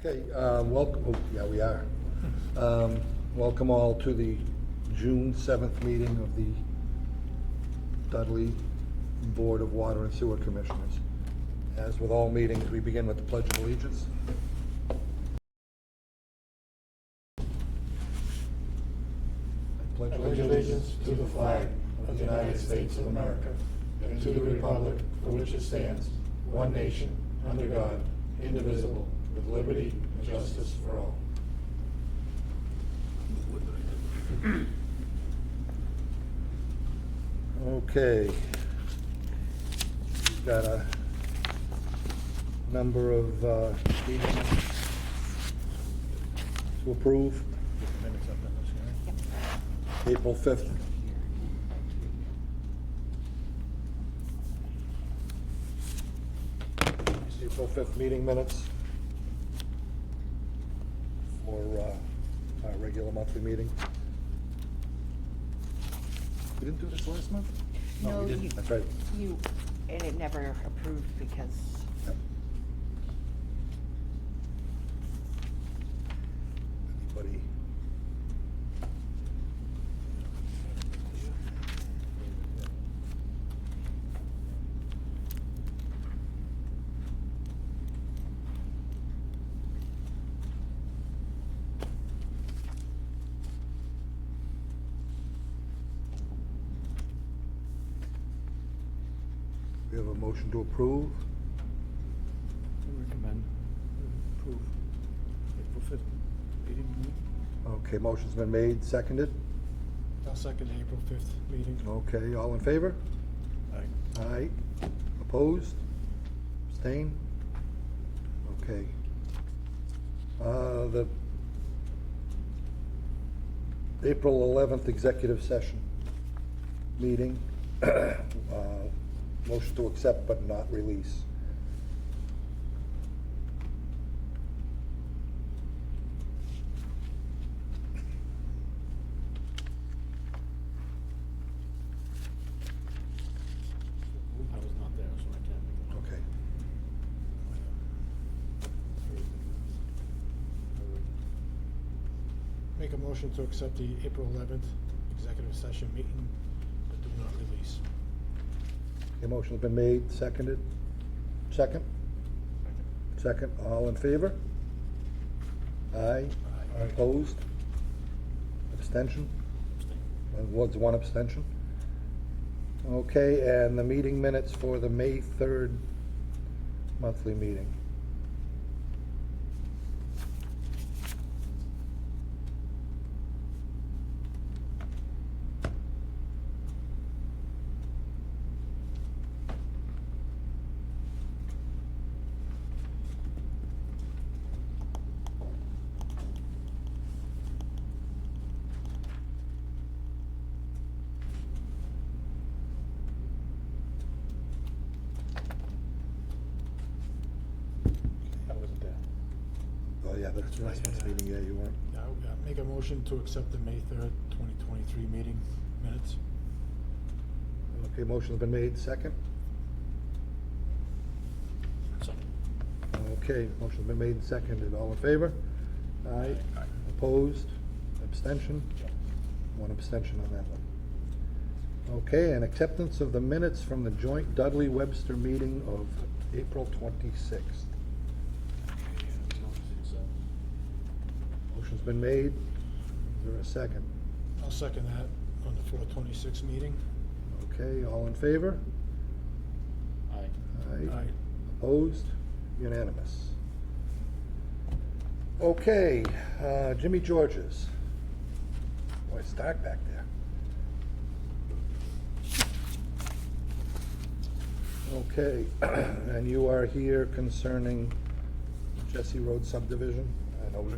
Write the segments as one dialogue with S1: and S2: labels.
S1: Okay, welcome, oh, yeah, we are. Welcome all to the June 7th meeting of the Dudley Board of Water and Sewer Commissioners. As with all meetings, we begin with the Pledge of Allegiance. I pledge
S2: Pledge allegiance to the flag of the United States of America and to the republic for which it stands, one nation, under God, indivisible, with liberty and justice for all.
S1: Okay. We've got a number of meetings to approve. April 5th. April 5th meeting minutes for our regular monthly meeting. We didn't do this last month?
S3: No,
S1: we didn't. That's right.
S3: And it never approved because,
S1: Yep. Anybody? We have a motion to approve.
S4: I recommend approve April 5th meeting.
S1: Okay, motion's been made, seconded.
S2: I'll second the April 5th meeting.
S1: Okay, all in favor?
S4: Aye.
S1: Aye. Opposed? Abstain? Okay. The April 11th executive session meeting. Motion to accept but not release.
S4: I was not there, so I can't make it.
S1: Okay.
S2: Make a motion to accept the April 11th executive session meeting, but do not release.
S1: The motion's been made, seconded. Second? Second, all in favor? Aye.
S2: Aye.
S1: Opposed? Abstention? Was one abstention? Okay, and the meeting minutes for the May 3rd monthly meeting.
S4: I wasn't there.
S1: Oh, yeah, that's last month's meeting, yeah, you weren't.
S2: Make a motion to accept the May 3rd, 2023 meeting minutes.
S1: Okay, motion's been made, second.
S4: Second.
S1: Okay, motion's been made and seconded, all in favor? Aye.
S4: Aye.
S1: Opposed? Abstention? One abstention on that one. Okay, and acceptance of the minutes from the joint Dudley-Webster meeting of April 26th. Motion's been made. Is there a second?
S2: I'll second that on the 4/26 meeting.
S1: Okay, all in favor?
S4: Aye.
S2: Aye.
S1: Opposed? Unanimous. Okay, Jimmy George's. Boy, it's dark back there. Okay, and you are here concerning Jesse Road subdivision. I know we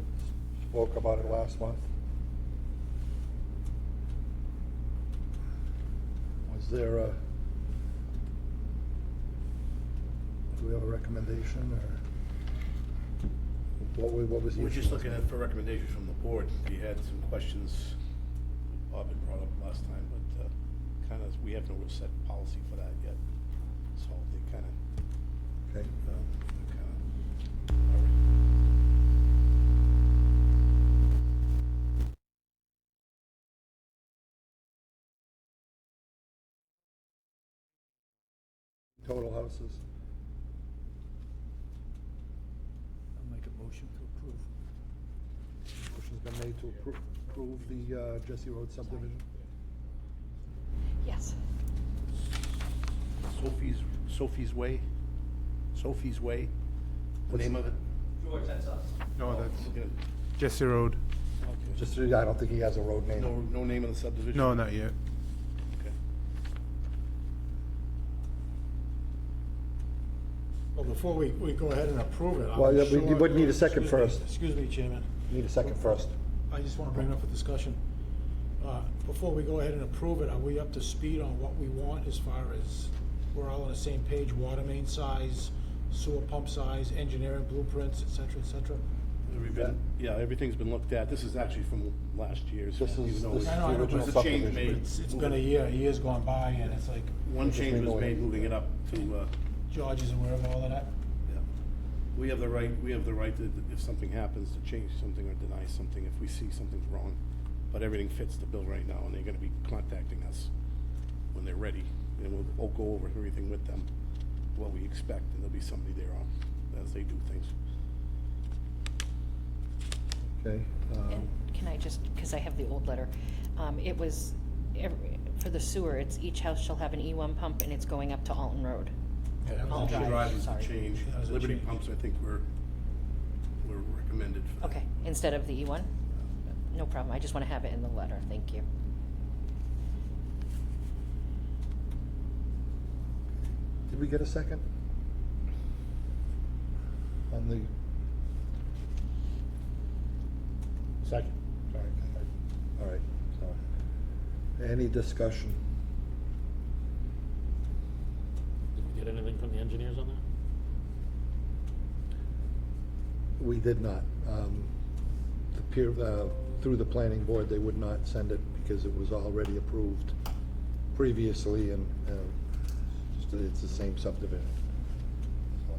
S1: spoke about it last month. Was there a, do we have a recommendation, or what was the
S5: We're
S1: issue
S5: just
S1: last
S5: looking
S1: month?
S5: at for recommendations from the board. We had some questions Bob had brought up last time, but kind of, we have no real set policy for that yet. So they kind of,
S1: Okay. total houses.
S4: I'll make a motion to approve.
S1: Motion's been made to approve the Jesse Road subdivision.
S3: Yes.
S5: Sophie's Way? Sophie's Way, the
S1: What's
S5: name
S1: it?
S5: of it?
S6: George, that's us.
S2: No,
S5: Okay.
S2: that's Jesse Road.
S1: Just, I don't think he has a road name.
S5: No name of the subdivision?
S2: No, not yet.
S5: Okay.
S4: Well, before we go ahead and approve it. I'm
S1: Well, yeah, we
S4: sure-
S1: would need a second
S4: Excuse me,
S1: first.
S4: Excuse me, Chairman.
S1: Need a second first.
S4: I just want to bring up a discussion. Before we go ahead and approve it, are we up to speed on what we want as far as we're all on the same page, water main size, sewer pump size, engineering blueprints, et cetera,
S5: Yeah, everything's been looked at. This is actually from last year's.
S1: This is-
S5: even though
S1: this
S5: it
S1: is
S4: the
S5: was
S1: original
S5: a change
S1: subdivision.
S5: made.
S4: It's been a year's gone by, and it's like,
S5: One
S1: This is
S5: change was
S1: renewing.
S5: made, moving it up to,
S4: George is aware of all of that?
S5: yeah. We have the right to, if something happens, to change something or deny something if we see something's wrong. But everything fits the bill right now, and they're gonna be contacting us when they're ready, and we'll go over everything with them, what we expect, and there'll be somebody there as they do things.
S1: Okay.
S3: And can I just, because I have the old letter, it was, for the sewer, it's each house shall have an E1 pump and it's going up to Alton Road.
S4: Yeah, that was
S3: Alton
S4: a
S5: Alton
S3: Drive,
S5: Drive is the
S3: sorry.
S5: change.
S4: That was a
S5: Liberty
S4: change.
S5: pumps, I think, were recommended for that.
S3: Okay, instead of the E1? No problem, I just want to have it in the letter, thank you.
S1: Did we get a second? On the,
S2: Second. Sorry.
S1: all right, so, any discussion?
S4: Did we get anything from the engineers on that?
S1: We did not. Through the planning board, they would not send it because it was already approved previously, and it's the same subdivision. So,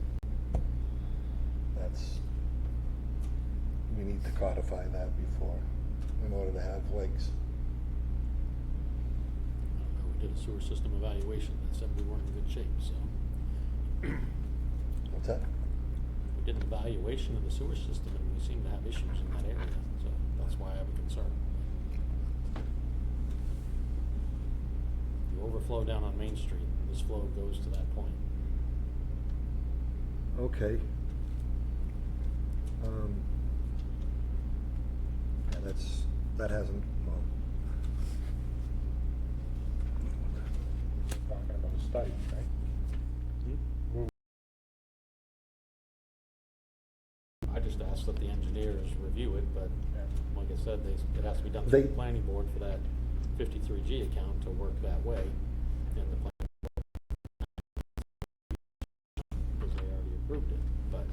S1: we need to codify that in order to have legs.
S7: I don't know, we did a sewer system evaluation that said we weren't in good shape, so.
S1: What's that?
S7: We did an evaluation of the sewer system and we seem to have issues in that area, so that's why I have a concern. You overflow down on Main Street, this flow goes to that point.
S1: Okay. Yeah, that hasn't, well,
S2: Talking about a study, right?
S7: I just asked that the engineers review it, but like I said, it has to be done
S1: They-
S7: through the planning board for that 53G account to work that way, and the planning because they already approved it, but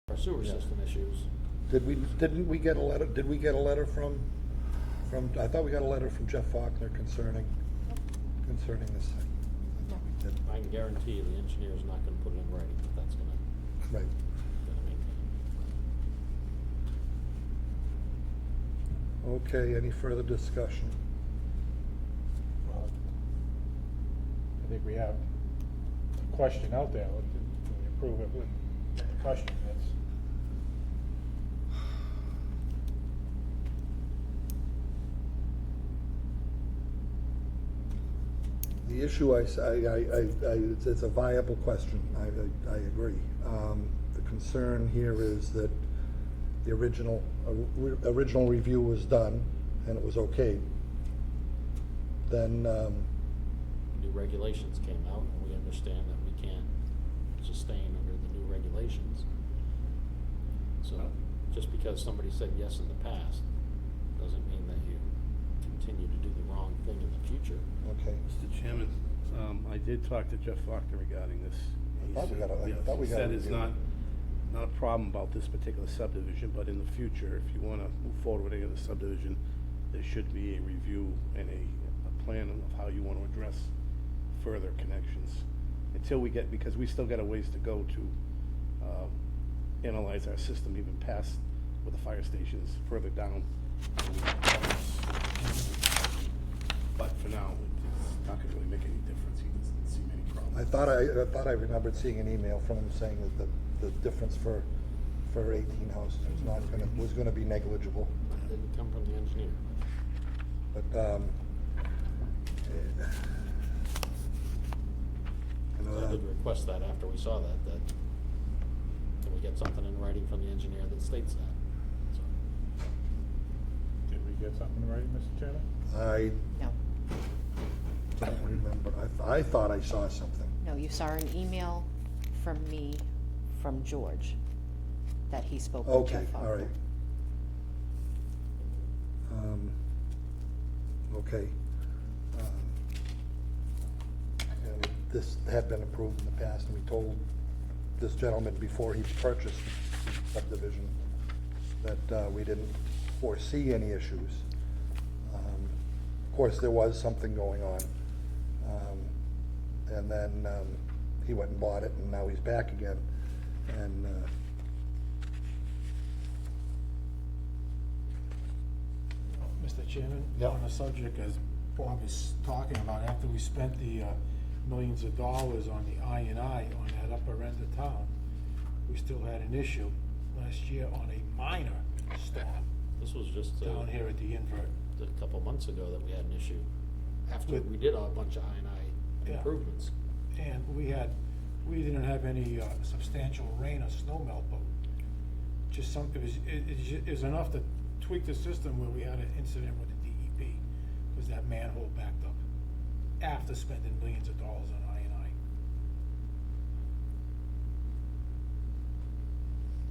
S7: our sewer
S1: Yeah.
S7: system issues,
S1: didn't we get a letter, did we get a letter from, I thought we got a letter from Jeff Faulkner concerning this thing. I thought we did.
S7: I can guarantee you the engineer's not gonna put it in writing, but that's gonna
S1: Right.
S7: maintain.
S1: Okay, any further discussion?
S2: Well, I think we have a question out there. We approve it with a question. That's.
S1: The issue, it's a viable question, I agree. The concern here is that the original review was done, and it was okayed. Then,
S7: New regulations came out, and we understand that we can't sustain under the new regulations. So, just because somebody said yes in the past, doesn't mean that you continue to do the wrong thing in the future.
S1: okay.
S5: Mr. Chairman, I did talk to Jeff Faulkner regarding this.
S1: I thought we got a- I thought we
S5: He
S1: got a
S5: said it's
S1: review.
S5: not a problem about this particular subdivision, but in the future, if you wanna move forward with any other subdivision, there should be a review and a plan of how you wanna address further connections. Until we get, because we still got a ways to go to, analyze our system even past where the fire station is further down. But for now, it's not gonna really make any difference. He doesn't see any problem.
S1: I thought I remembered seeing an email from him saying that the difference for 18 houses was gonna be negligible.
S7: It didn't come from the engineer.
S1: But, you know,
S7: I did request that after we saw that can we get something in writing from the engineer that states that? So,
S2: Did we get something right, Mr. Chairman?
S1: I
S3: No,
S1: don't remember. I thought I saw something.
S3: no, you saw an email from me, from George, that he spoke with
S1: Okay,
S3: Jeff
S1: all
S3: Hoffman.
S1: right. Okay. And this had been approved in the past, and we told this gentleman before he purchased the subdivision that we didn't foresee any issues. Of course, there was something going on. And then he went and bought it, and now he's back again. And
S4: Mr. Chairman,
S1: Yep.
S4: on the subject, as Bob is talking about, after we spent the millions of dollars on the I&I on that upper end of town, we still had an issue last year on a minor storm
S7: this was just
S4: down here at the invert.
S7: a couple months ago that we had an issue. After
S4: With-
S7: we did a bunch of I&I
S4: Yeah.
S7: improvements.
S4: And we didn't have any substantial rain or snow melt, but just it was enough to tweak the system where we had an incident with the DEP, because that manhole backed up after spending millions of dollars on I&I.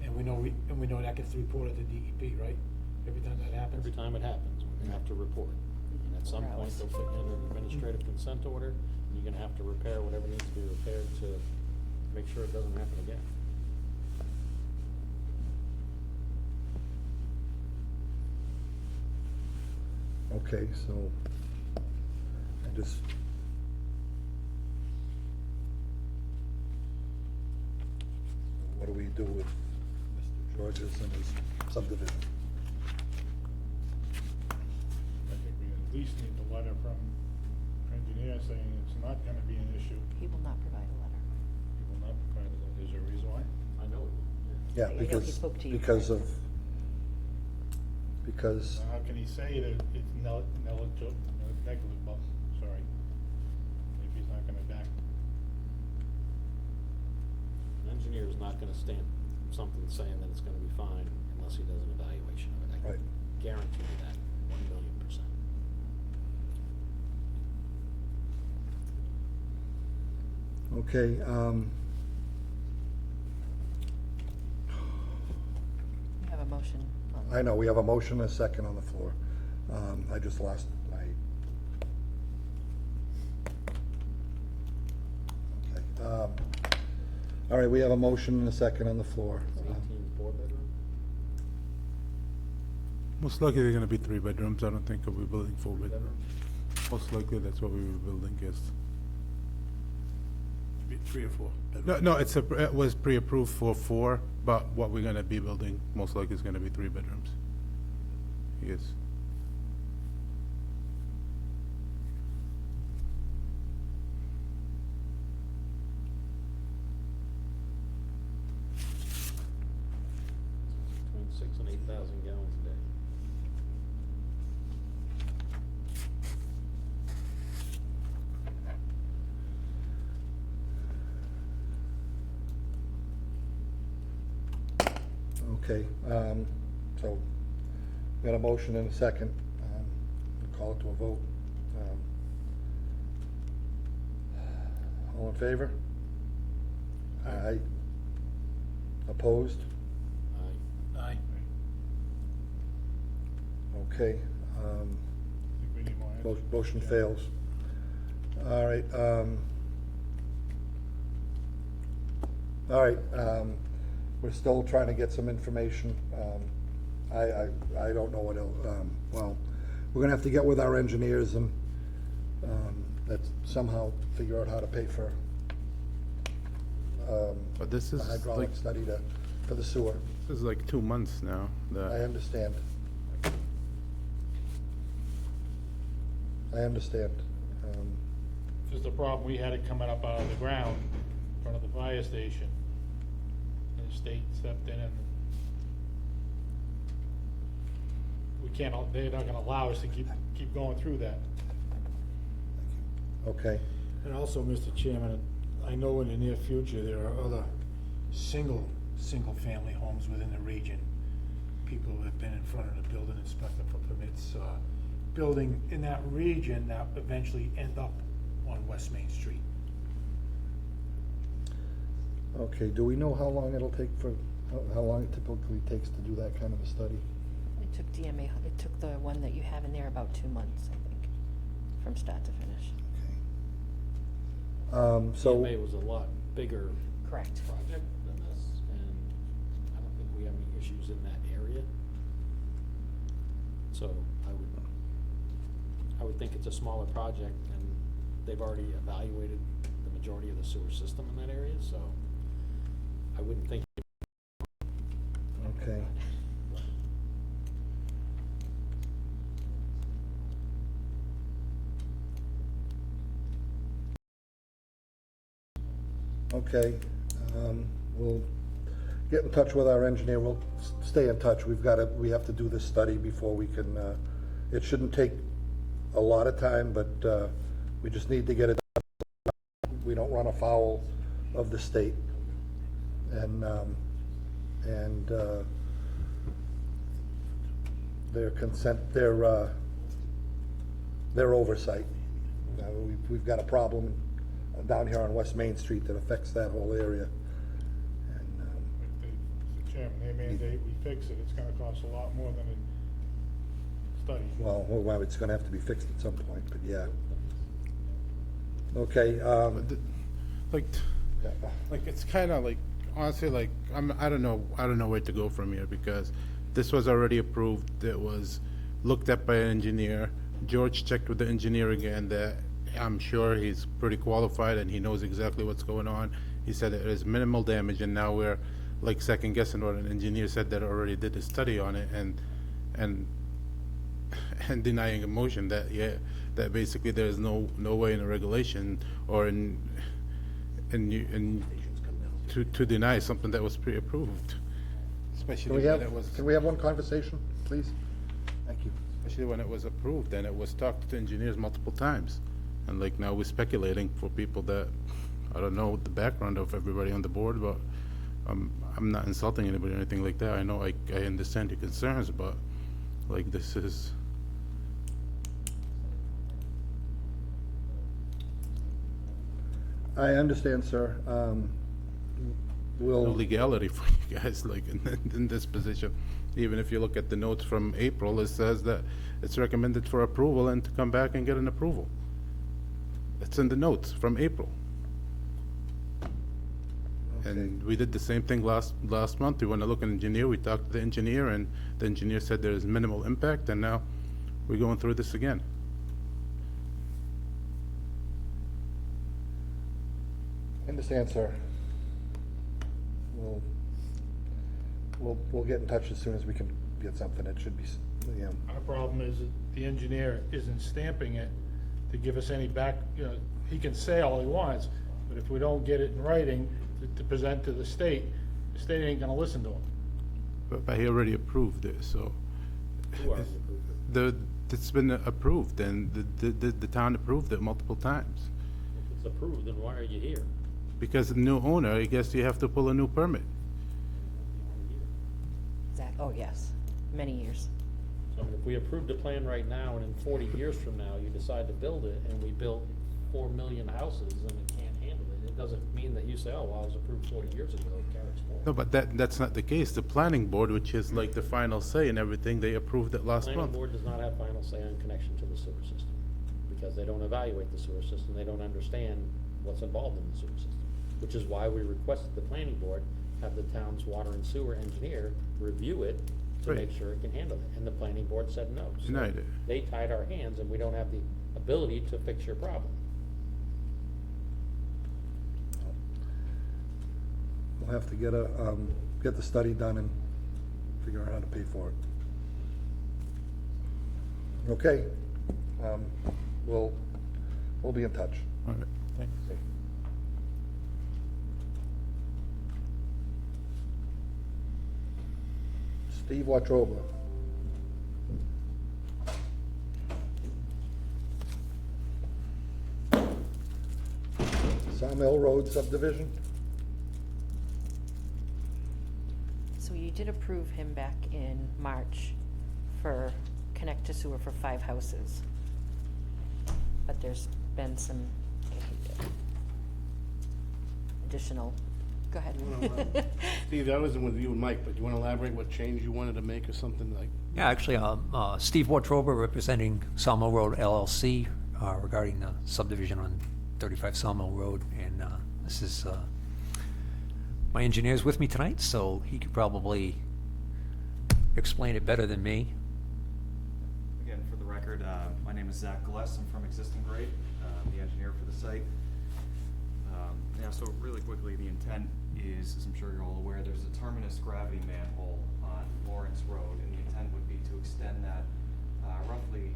S4: And we know that gets reported to DEP, right? Every time that happens?
S7: Every time it happens, we're gonna have to report. And at some point, they'll put you in an administrative consent order, and you're gonna have to repair whatever needs to be repaired to make sure it doesn't happen again.
S1: okay, so I just. What do we do with Mr. George's and his subdivision?
S2: I think we at least need the letter from engineer saying it's not gonna be an issue.
S3: He will not provide a letter.
S2: He will not provide it. Is there a reason why?
S7: I know.
S1: Yeah,
S3: I know he
S1: because,
S3: spoke to you
S1: because
S3: prior.
S1: of, because,
S2: Now, how can he say that it's negligible, sorry, if he's not gonna back?
S7: An engineer is not gonna stamp something saying that it's gonna be fine unless he does an evaluation of it. I
S1: Right.
S7: can guarantee you that, 1,000,000%.
S1: okay,
S3: You have a motion on.
S1: I know, we have a motion and a second on the floor. I just lost my. Okay, all right, we have a motion and a second on the floor.
S7: It's 18 four-bedroom?
S6: Most likely they're gonna be 3 bedrooms. I don't think we'll be building 4 bedrooms.
S7: Bedroom?
S6: Most likely that's what we were building, yes.
S5: Be 3 or 4
S6: No,
S5: bedrooms.
S6: no, it was pre-approved for 4, but what we're gonna be building most likely is gonna be 3 bedrooms. Yes.
S7: Between 6,000 and 8,000 gallons a day.
S1: Okay, so, we got a motion and a second. We'll call it to a vote. All in favor? Aye. Opposed?
S7: Aye.
S4: Aye.
S1: Okay,
S2: I think we need more answers.
S1: motion
S2: Yeah.
S1: fails. All right, we're still trying to get some information. I don't know what else, well, we're gonna have to get with our engineers and, let's somehow figure out how to pay for,
S6: But this
S1: the
S6: is
S1: hydraulic
S6: like,
S1: study for the sewer.
S6: this is like 2 months now.
S1: I understand. I understand.
S2: Just the problem, we had it coming up out of the ground in front of the fire station. And the state stepped in and we can't, they're not gonna allow us to keep going through that.
S1: Okay,
S4: And also, Mr. Chairman, I know in the near future, there are other single-family homes within the region. People who have been in front of the building inspector for permits, building in that region that eventually end up on West Main Street.
S1: okay, do we know how long it'll take how long it typically takes to do that kind of a study?
S3: It took DMA, it took the one that you have in there about 2 months, I think, from start to finish.
S1: So,
S7: EMA was a lot bigger
S3: Correct.
S7: project than this, and I don't think we have any issues in that area. So I would think it's a smaller project, and they've already evaluated the majority of the sewer system in that area, so I wouldn't think.
S1: okay. Okay, we'll get in touch with our engineer, we'll stay in touch, we have to do this study before we can, it shouldn't take a lot of time, but, we just need to get it done. We don't run afoul of the state, and their consent, their oversight. We've got a problem down here on West Main Street that affects that whole area. And,
S2: Mr. Chairman, they mandate we fix it, it's gonna cost a lot more than a study.
S1: well, it's gonna have to be fixed at some point, but yeah. Okay,
S6: Like, it's kind of like, honestly, like, I don't know where to go from here, because this was already approved, it was looked at by an engineer. George checked with the engineer again, that I'm sure he's pretty qualified and he knows exactly what's going on. He said it is minimal damage, and now we're like second guessing what an engineer said that already did a study on it, and denying a motion that, yeah, that basically there's no way in a regulation or to deny something that was pre-approved, especially when it was.
S1: can we have one conversation, please? Thank you.
S6: Especially when it was approved, and it was talked to engineers multiple times. And like now we're speculating for people that, I don't know the background of everybody on the board, but I'm not insulting anybody or anything like that. I know I understand your concerns, but like this is.
S1: I understand, sir.
S6: No
S1: We'll,
S6: legality for you guys, like in this position. Even if you look at the notes from April, it says that it's recommended for approval and to come back and get an approval. It's in the notes from April. And we did the same thing last month. We went to look at an engineer, we talked to the engineer, and the engineer said there is minimal impact, and now we're going through this again.
S1: understand, sir. We'll get in touch as soon as we can get something. It should be, you know,
S2: Our problem is that the engineer isn't stamping it to give us any back, he can say all he wants, but if we don't get it in writing to present to the state ain't gonna listen to him.
S6: But he already approved it, so.
S7: Who already approved it?
S6: It's been approved, and the town approved it multiple times.
S7: If it's approved, then why are you here?
S6: Because the new owner, I guess you have to pull a new permit.
S3: Oh, yes, many years.
S7: So if we approved the plan right now, and in 40 years from now, you decide to build it, and we built 4 million houses, and it can't handle it, it doesn't mean that you say, oh, well, it was approved 40 years ago, it carries forward.
S6: No, but that's not the case. The planning board, which is like the final say and everything, they approved it last
S7: Planning
S6: month.
S7: board does not have final say on connection to the sewer system, because they don't evaluate the sewer system, they don't understand what's involved in the sewer system, which is why we requested the planning board have the town's water and sewer engineer review it to
S6: Right.
S7: make sure it can handle it, and the planning board said no. So
S6: Denied it.
S7: They tied our hands, and we don't have the ability to fix your problem.
S1: we'll have to get the study done and figure out how to pay for it. Okay, we'll be in touch.
S6: All right. Okay.
S1: Steve Wetruba. Sawmill Road subdivision?
S3: So you did approve him back in March for connect to sewer for 5 houses. But there's been some additional, go ahead.
S5: Steve, that wasn't with you and Mike, but you want to elaborate what change you wanted to make or something like?
S8: Yeah, actually, Steve Wartrober representing Sawmill Road LLC regarding the subdivision on 35 Sawmill Road. And this is, my engineer's with me tonight, so he could probably explain it better than me.
S9: Again, for the record, my name is Zach Gillespie. I'm from Existing Grade, the engineer for the site. Yeah, so really quickly, the intent is, as I'm sure you're all aware, there's a terminus gravity manhole on Lawrence Road, and the intent would be to extend that roughly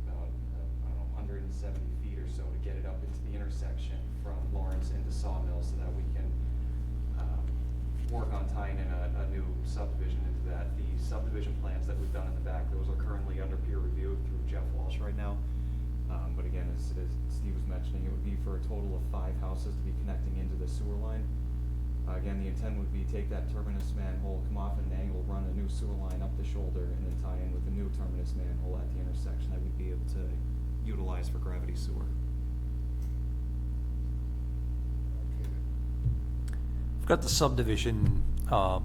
S9: about, I don't know, 170 feet or so to get it up into the intersection from Lawrence into Sawmill so that we can work on tying in a new subdivision into that. The subdivision plans that we've done in the back, those are currently under peer review through Jeff Walsh right now. But again, as Steve was mentioning, it would be for a total of 5 houses to be connecting into the sewer line. Again, the intent would be take that terminus manhole, come off at an angle, run a new sewer line up the shoulder, and then tie in with the new terminus manhole at the intersection that we'd be able to utilize for gravity sewer.
S8: I've got the subdivision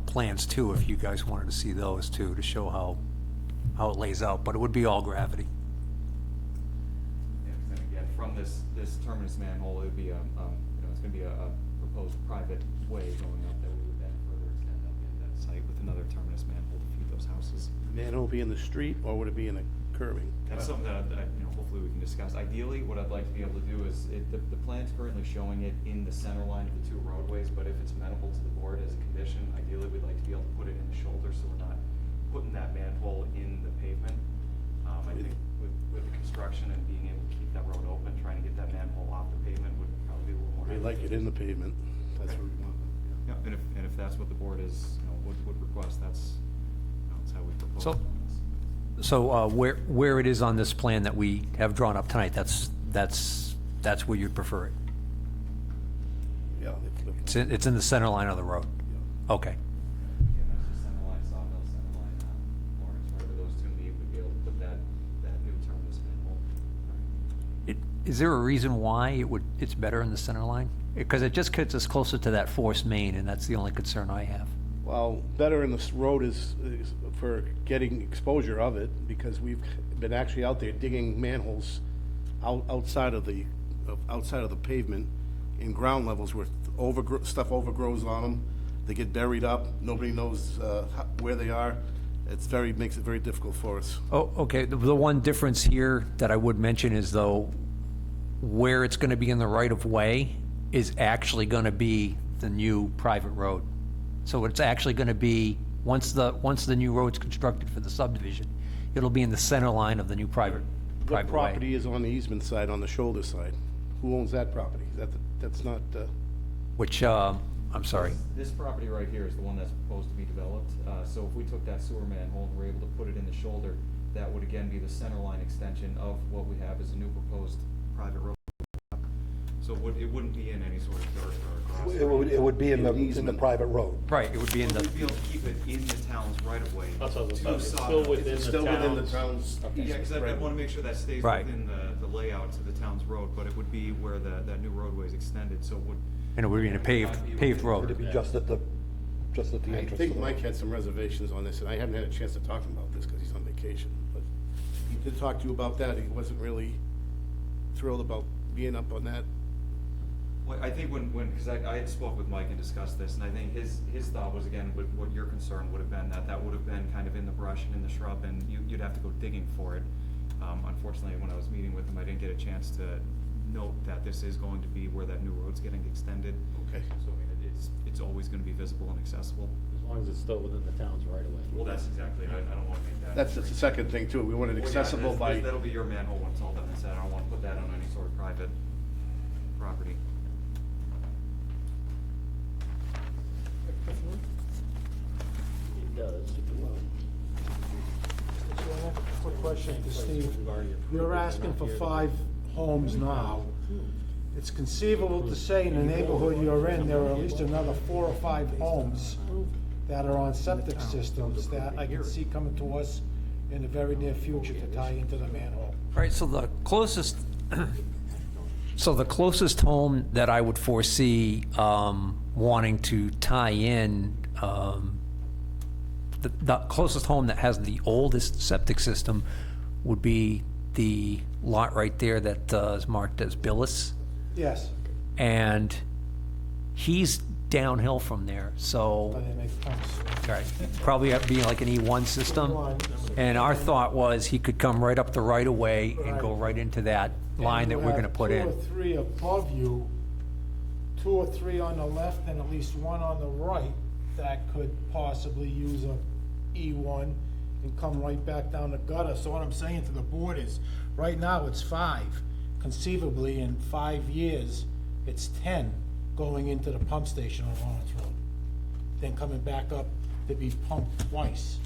S8: plans too, if you guys wanted to see those too, to show how it lays out, but it would be all gravity.
S9: Yeah, and again, from this terminus manhole, it would be it's going to be a proposed private way going up that we would then further extend up into that site with another terminus manhole to feed those houses.
S5: Manhole be in the street, or would it be in a curving?
S9: That's something that hopefully we can discuss. Ideally, what I'd like to be able to do is, the plan's currently showing it in the center line of the 2 roadways, but if it's amenable to the board as a condition, ideally we'd like to be able to put it in the shoulder so we're not putting that manhole in the pavement. I think with the construction and being able to keep that road open, trying to get that manhole off the pavement would probably be a little more.
S5: We like it in the pavement, that's
S9: Okay.
S5: what we want.
S9: Yeah, and if that's what the board is, would request, that's how we propose.
S8: So-
S9: on this.
S8: So where it is on this plan that we have drawn up tonight, that's where you'd prefer it?
S5: Yeah.
S8: It's in the center line of the road? Okay.
S9: Again, that's just center line Sawmill, center line Lawrence, wherever those 2 meet, we'd be able to put that new terminus manhole.
S8: Is there a reason why it's better in the center line? Because it just gets us closer to that force main, and that's the only concern I have.
S5: Well, better in this road is for getting exposure of it, because we've been actually out there digging manholes outside of the pavement in ground levels where stuff overgrows on them. They get buried up. Nobody knows where they are. Makes it very difficult for us.
S8: Oh, okay. The one difference here that I would mention is, though, where it's going to be in the right-of-way is actually going to be the new private road. So it's actually going to be, once the new road's constructed for the subdivision, it'll be in the center line of the new private
S5: The
S8: way.
S5: property is on the easement side, on the shoulder side. Who owns that property? That's not,
S8: Which, I'm sorry.
S9: This property right here is the one that's proposed to be developed. So if we took that sewer manhole and were able to put it in the shoulder, that would again be the center line extension of what we have as a new proposed private road. So it wouldn't be in any sort of dirt or grass.
S1: It would be in the
S5: Easement.
S1: private road.
S8: Right, it would be in
S9: We'd
S8: the,
S9: be able to keep it in the town's right of way.
S2: That's what I was
S9: to
S2: saying. It's
S9: Sawmill.
S2: still within
S5: it's
S2: the
S5: still within the
S2: town's.
S5: town's.
S9: Yeah, because I want to make sure that stays
S8: Right.
S9: within the layout to the town's road, but it would be where that new roadway is extended, so it would.
S8: and it would be in a paved
S1: It'd
S8: road.
S1: be just at the
S5: I
S1: entrance.
S5: think
S1: to the
S5: Mike
S1: road.
S5: had some reservations on this, and I haven't had a chance to talk to him about this because he's on vacation. But he did talk to you about that. He wasn't really thrilled about being up on that.
S9: Well, I think because I had spoke with Mike and discussed this, and I think his thought was, again, what your concern would have been, that would have been kind of in the brush and in the shrub, and you'd have to go digging for it. Unfortunately, when I was meeting with him, I didn't get a chance to note that this is going to be where that new road's getting extended.
S5: Okay.
S9: So I mean, it's always gonna be visible and accessible.
S2: As
S7: long as it's still within the town's right of way.
S9: Well, that's exactly it. I don't wanna make that.
S5: That's just the second thing too, we want it
S9: Well, yeah,
S5: accessible by.
S9: That'll be your manhole when it's all done and said. I don't wanna put that on any sort of private property.
S7: It does.
S4: Quick question to Steve.
S7: We've already approved it.
S4: You're
S7: We're
S4: asking
S7: not
S4: for
S7: here to-
S4: 5 homes now. It's conceivable to say in the neighborhood you're in, there are at least another 4 or 5 homes that are on septic systems that I can see coming to us in the very near future to tie into the manhole.
S8: Right, so the closest, home that I would foresee wanting to tie in, the closest home that has the oldest septic system would be the lot right there that is marked as Billis.
S4: Yes,
S8: And he's downhill from there, so,
S4: but they make pumps.
S8: right, probably have to be like an E1 system. And our thought was he could come right up the right of way and go right into that line that we're gonna put in.
S4: And you have 2 or 3 above you, 2 or 3 on the left and at least 1 on the right that could possibly use a E1 and come right back down the gutter. So what I'm saying to the board is, right now it's 5. Conceivably, in 5 years, it's 10 going into the pump station on Lawrence Road. Then coming back up to be pumped twice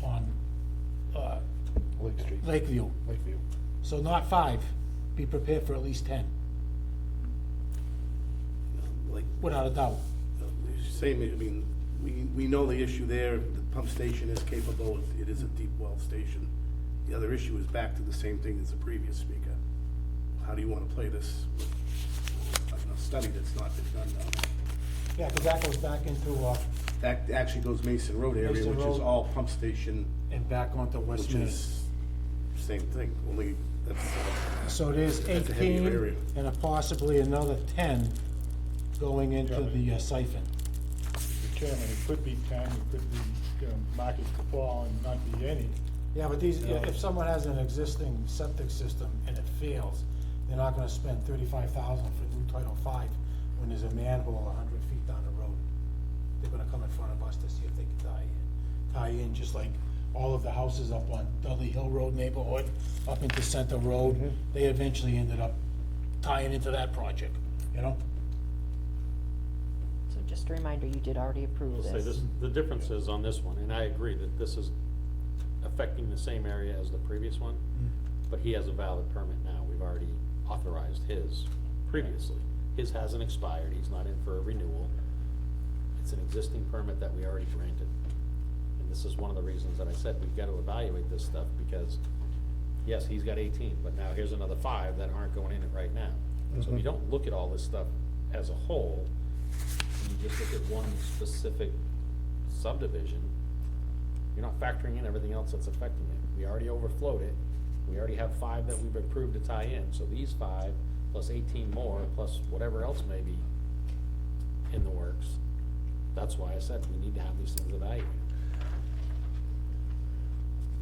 S4: on,
S1: Lake Street.
S4: Lakeview.
S1: Lakeview.
S4: So not 5, be prepared for at least 10,
S5: Like,
S4: without a doubt.
S5: same, I mean, we know the issue there, the pump station is capable, it is a deep well station. The other issue is back to the same thing as the previous speaker. How do you wanna play this with a study that's not been done now?
S4: Yeah, because that goes back into,
S5: That actually goes Mason Road area,
S4: Mason
S5: which is
S4: Road.
S5: all pump station,
S4: and back onto West
S5: which
S4: Main.
S5: is same thing, only that's,
S4: So there's
S5: that's a heavier
S4: 18
S5: area.
S4: and possibly another 10 going into the siphon.
S2: Mr. Chairman, it could be 10, it could be, markets to fall and not be any.
S4: Yeah, but these, if someone has an existing septic system and it fails, they're not gonna spend $35,000 for new Title V when there's a manhole 100 feet down the road. They're gonna come in front of us to see if they can tie in, just like all of the houses up on Dudley Hill Road neighborhood, up into Center Road. They eventually ended up tying into that project, you know?
S3: So just a reminder, you did already approve
S7: I'll say
S3: this.
S7: this, the difference is on this one, and I agree that this is affecting the same area as the previous one, but he has a valid permit now. We've already authorized his previously. His hasn't expired, he's not in for a renewal. It's an existing permit that we already granted. And this is one of the reasons that I said we've got to evaluate this stuff, because, yes, he's got 18, but now here's another 5 that aren't going in it right now. So if you don't look at all this stuff as a whole, and you just look at one specific subdivision, you're not factoring in everything else that's affecting it. We already overflowed it, we already have 5 that we've approved to tie in, so these 5, plus 18 more, plus whatever else may be in the works. That's why I said we need to have these things evaluated.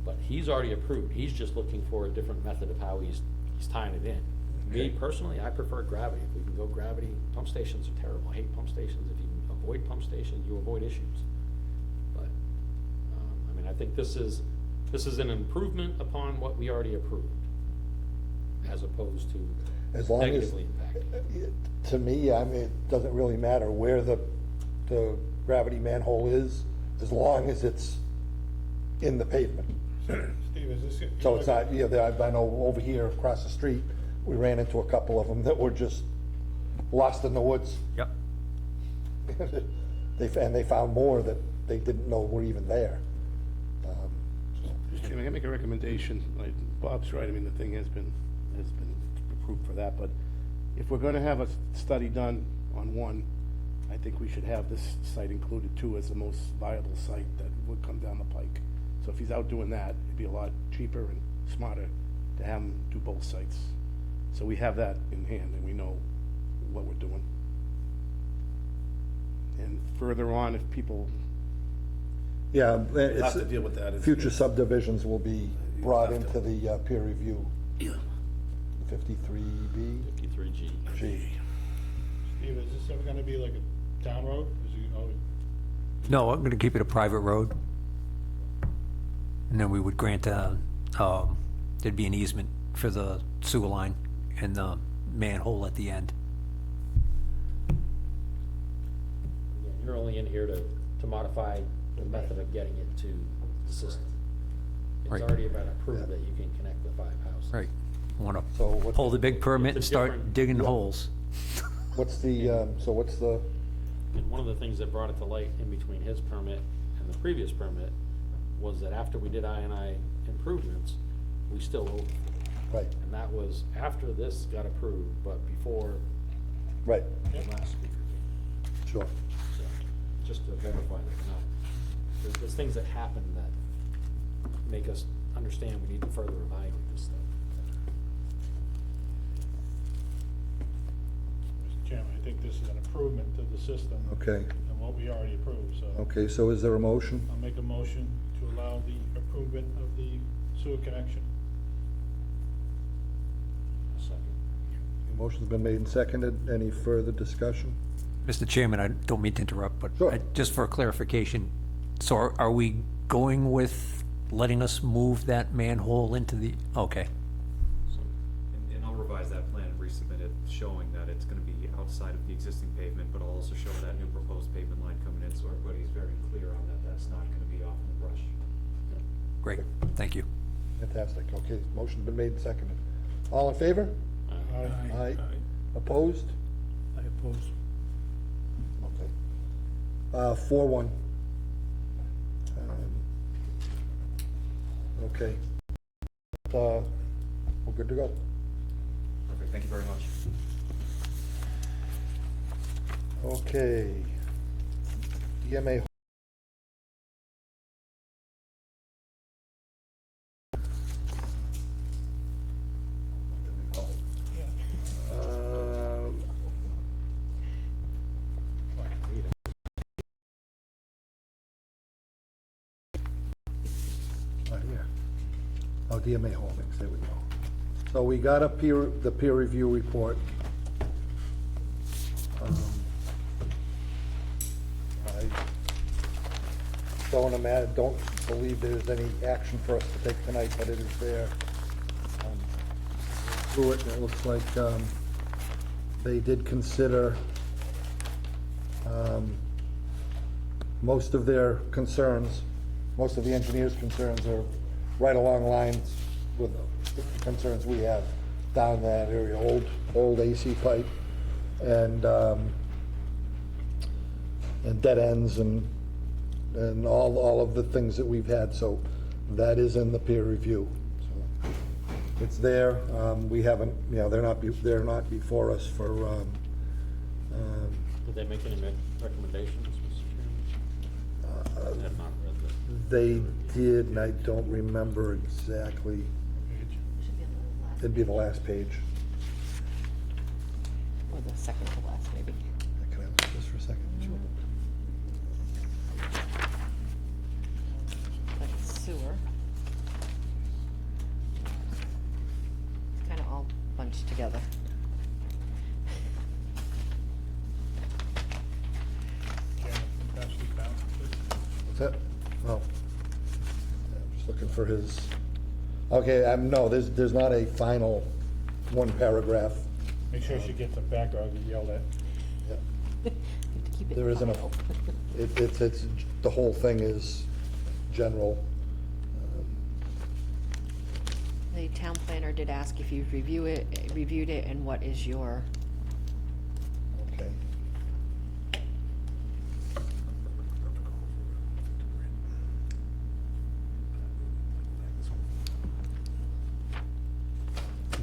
S7: But he's already approved, he's just looking for a different method of how he's tying it in. Me personally, I prefer gravity. If we can go gravity, pump stations are terrible, I hate pump stations. If you can avoid pump stations, you avoid issues. But, I mean, I think this is an improvement upon what we already approved, as opposed to
S1: As long as,
S7: negatively impacting.
S1: to me, I mean, it doesn't really matter where the gravity manhole is, as long as it's in the pavement.
S2: Steve, is this?
S1: So it's not, I know over here across the street, we ran into a couple of them that were just lost in the woods.
S8: Yep.
S1: They found more that they didn't know were even there.
S5: Mr. Chairman, I can make a recommendation, like, Bob's right, I mean, the thing has been approved for that, but if we're gonna have a study done on one, I think we should have this site included too as the most viable site that would come down the pike. So if he's out doing that, it'd be a lot cheaper and smarter to have him do both sites. So we have that in hand and we know what we're doing. And further on, if people
S1: Yeah,
S5: have to deal with that.
S1: future subdivisions will be brought
S5: have to.
S1: into the peer review.
S5: Yeah.
S1: 53B,
S7: 53G.
S1: G.
S2: Steve, is this ever gonna be like a town road? Is you,
S8: No, I'm gonna keep it a private road. And then we would grant there'd be an easement for the sewer line and the manhole at the end.
S7: Again, you're only in here to modify the method of getting it to the system. It's
S8: Right.
S7: already been approved that you can connect the 5 houses.
S8: Right. Wanna
S1: So what-
S8: pull the big permit and
S7: It's a
S8: start
S7: different-
S8: digging holes.
S1: What's the, so what's the,
S7: And one of the things that brought it to light in between his permit and the previous permit was that after we did I&I improvements, we still owed.
S1: right,
S7: And that was after this got approved, but before
S1: right,
S7: the last speaker came.
S1: sure.
S7: So, just to verify that we're not, there's things that happen that make us understand we need to further evaluate this stuff.
S4: Mr. Chairman, I think this is an improvement to the system
S1: Okay,
S4: and what we already approved, so.
S1: okay, so is there a motion?
S4: I'll make a motion to allow the improvement of the sewer connection.
S7: Second.
S1: The motion's been made and seconded. Any further discussion?
S8: Mr. Chairman, I don't mean to interrupt, but
S1: Sure.
S8: just for clarification, so are we going with letting us move that manhole into the, okay,
S9: And I'll revise that plan and resubmit it, showing that it's gonna be outside of the existing pavement, but I'll also show that new proposed pavement line coming in, so everybody's very clear on that, that's not gonna be off in the brush.
S8: great, thank you.
S1: Fantastic, okay, motion's been made and seconded. All in favor? Aye. Opposed?
S4: I oppose.
S1: Okay. 4-1. Okay. We're good to go.
S9: Perfect, thank you very much.
S1: Okay. DMA. Right here. Oh, DMA Holdings, there we go. So we got the peer review report. I don't believe there's any action for us to take tonight, but it is there. Through it, and it looks like they did consider most of their concerns, most of the engineers' concerns are right along lines with the concerns we have down in that area, old AC pipe and dead ends and all of the things that we've had, so that is in the peer review. So it's there, we haven't, they're not before us for,
S7: Did they make any recommendations, Mr. Chairman? I have not read the.
S1: they did, and I don't remember exactly. It'd be the last page.
S3: Or the second to last, maybe.
S1: Can I look at this for a second?
S3: That's sewer. It's kind of all bunched together.
S4: Chairman, can you pass these down, please?
S1: What's that? Oh. I'm just looking for his, okay, no, there's not a final one paragraph.
S4: Make sure she gets them back or I'll get yelled at.
S1: Yeah.
S3: Need to keep it
S1: There isn't a,
S3: final.
S1: it's, the whole thing is general.
S3: The town planner did ask if you've reviewed it, and what is your,
S1: Okay.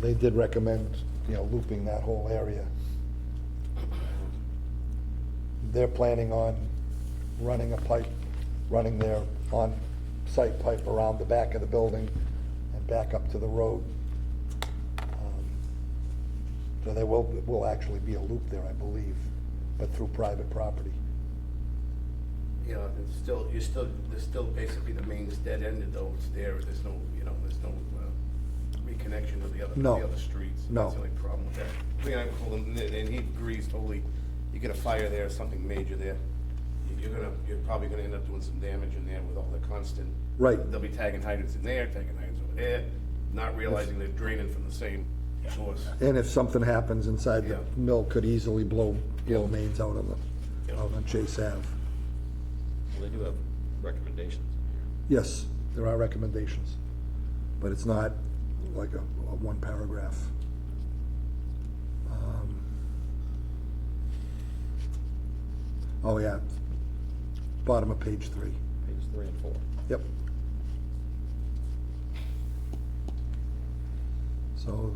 S1: They did recommend, looping that whole area. They're planning on running their on-site pipe around the back of the building and back up to the road. So there will actually be a loop there, I believe, but through private property.
S5: Yeah, there's still basically the main's dead ended though, it's there, there's no reconnection to the
S1: No.
S5: other streets.
S1: No.
S5: That's the only problem with that. I think I told him, and he agrees totally, you get a fire there, something major there. you're probably gonna end up doing some damage in there with all the constant.
S1: Right.
S5: They'll be tagging hydrants in there, tagging hydrants over there, not realizing they're draining from the same source.
S1: And if something happens inside the
S5: Yeah.
S1: mill, could easily blow
S5: Yeah.
S1: mains out on
S5: Yeah.
S1: out on Chase Ave.
S7: Well, they do have recommendations in here.
S1: Yes, there are recommendations, but it's not like a one paragraph. Oh, yeah, bottom of page 3.
S7: Pages 3 and 4.
S1: Yep. So.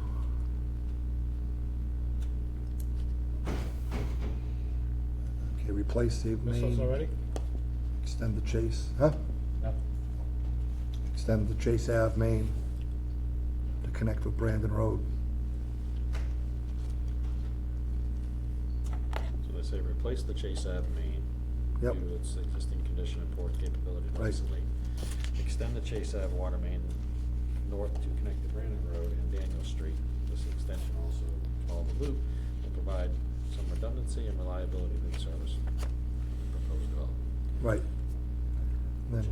S1: Okay, replace the
S4: Miss us
S1: main,
S4: already?
S1: extend the Chase, huh?
S4: No.
S1: Extend the Chase Ave main to connect with Brandon Road.
S7: So they say replace the Chase Ave main.
S1: Yep.
S7: Due to its existing condition and poor capability to
S1: Right.
S7: isolate. Extend the Chase Ave water main north to connect to Brandon Road and Daniel Street. This extension also follow the loop will provide some redundancy and reliability to the service. Proposed development.
S1: Right. Then,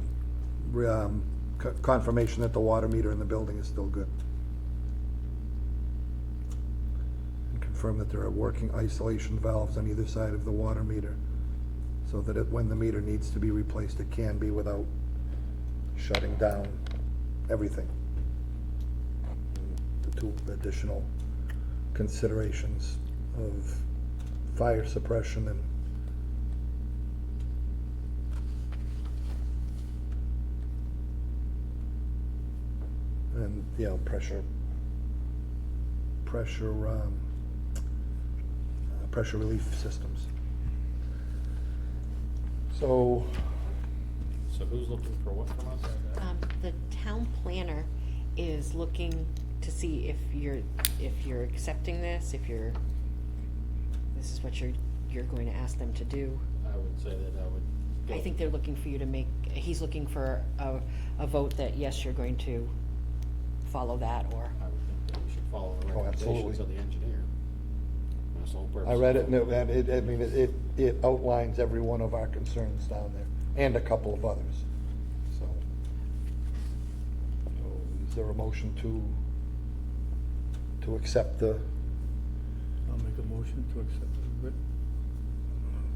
S1: confirmation that the water meter in the building is still good. And confirm that there are working isolation valves on either side of the water meter, so that when the meter needs to be replaced, it can be without shutting down everything. The two additional considerations of fire suppression and you know, pressure relief systems. So,
S7: So who's looking for what from us?
S3: The town planner is looking to see if you're accepting this, this is what you're going to ask them to do.
S7: I would say that I would. go-
S3: I think they're looking for you to he's looking for a vote that, yes, you're going to follow that, or,
S7: I would think that we should follow the
S1: Oh,
S7: recommendations
S1: absolutely.
S7: of the engineer. That's the whole purpose.
S1: I read it, and it outlines every one of our concerns down there, and a couple of others, so. Is there a motion to accept the,
S2: I'll make a motion to accept it.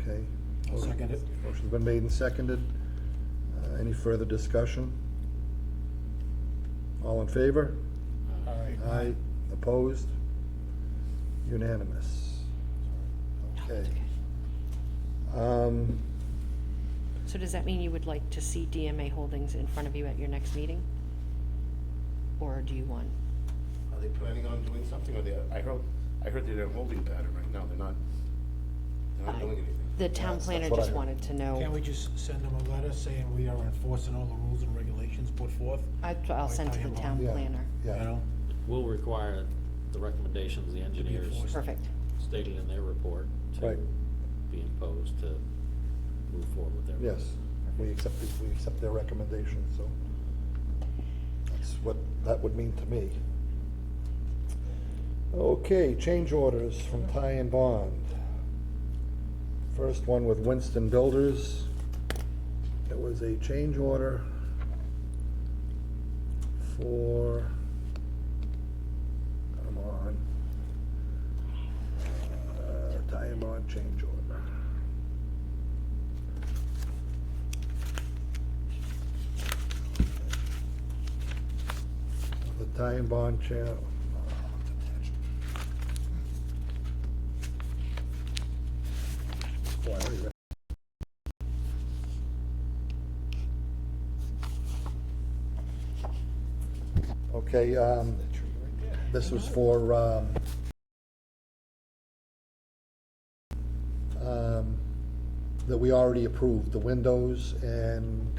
S1: okay?
S4: I'll second it.
S1: Motion's been made and seconded. Any further discussion? All in favor? Aye. Opposed? Unanimous. Okay.
S3: so does that mean you would like to see DMA Holdings in front of you at your next meeting? Or do you want?
S5: Are they planning on doing something, or I heard they're in a holding pattern right now, they're not doing anything.
S3: The town
S1: That's
S3: planner
S1: what I
S3: just
S1: heard.
S3: wanted to know.
S4: Can't we just send them a letter saying we are enforcing all the rules and regulations put forth?
S3: I'll send to the town
S1: Yeah.
S3: planner.
S4: You
S1: Yeah,
S4: know?
S7: Will require the recommendations of the engineers
S4: enforced.
S3: Perfect.
S7: stated in their report to
S1: Right.
S7: be imposed to move forward with their.
S1: yes, we accept their recommendation, so that's what that would mean to me. Okay, change orders from Ty and Bond. First one with Winston Builders. It was a change order for, come on, Ty and Bond change order. The Ty and Bond channel. Boy, I already read. Okay, this was for, that we already approved, the windows, and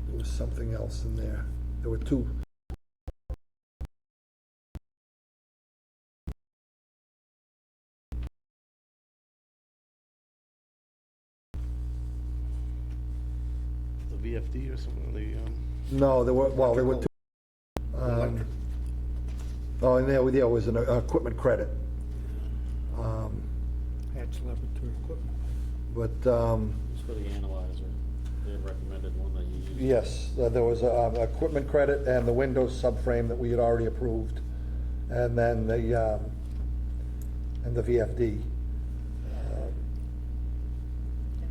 S1: there was something else in there. There were two.
S5: The VFD or something,
S1: No, there were two.
S5: electric.
S1: Oh, and there was an equipment credit.
S2: Hatch Laboratory Equipment.
S1: But,
S7: It's For the analyzer, they recommended one that you used.
S1: Yes, there was equipment credit and the Windows subframe that we had already approved, and then the VFD.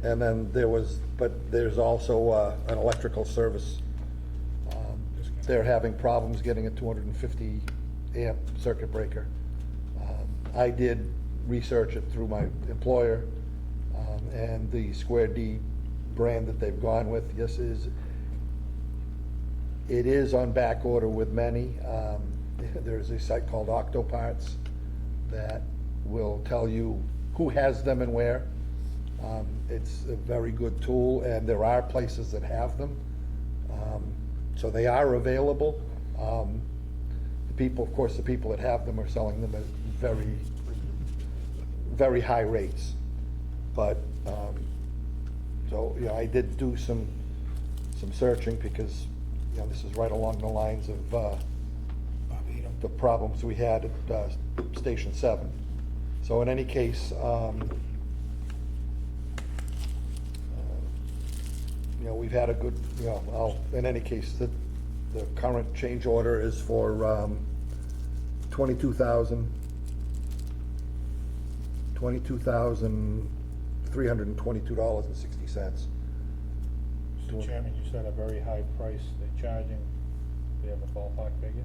S1: And then there's also an electrical service. They're having problems getting a 250 amp circuit breaker. I did research it through my employer, and the Square D brand that they've gone with, yes, it is on back order with many. There's a site called Octoparts that will tell you who has them and where. It's a very good tool, and there are places that have them. So they are available. The people that have them are selling them at very, very high rates. But, so, you know, I did do some searching because, you know, this is right along the lines of, the problems we had at, Station 7. So in any case, you know, we've had a good, you know, in any case, the current change order is for, $22,322.60.
S2: Mr. Chairman, you said a very high price they're charging. Do you have a ballpark figure?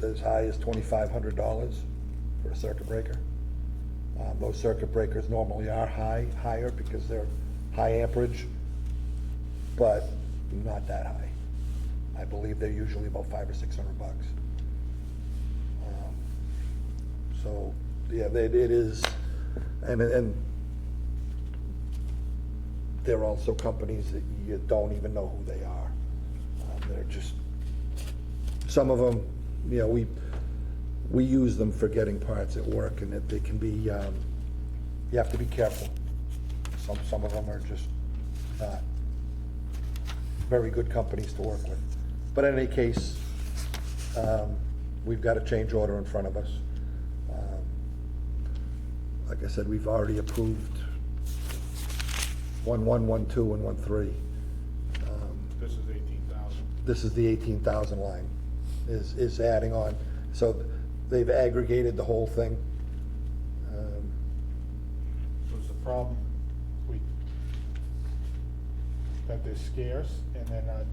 S1: As high as $2,500 for a circuit breaker. Those circuit breakers normally are higher because they're high amperage, but not that high. I believe they're usually about $500 or $600. So, yeah, it is, and they're also companies that you don't even know who they are. They're just, some of them, you know, we use them for getting parts at work, and that they can be, you have to be careful. Some of them are just not very good companies to work with. But in any case, we've got a change order in front of us. Like I said, we've already approved 1.1, 1.2, and 1.3.
S6: This is 18,000.
S1: This is the 18,000 line, is adding on. So they've aggregated the whole thing.
S2: Was the problem that they're scarce and they're not,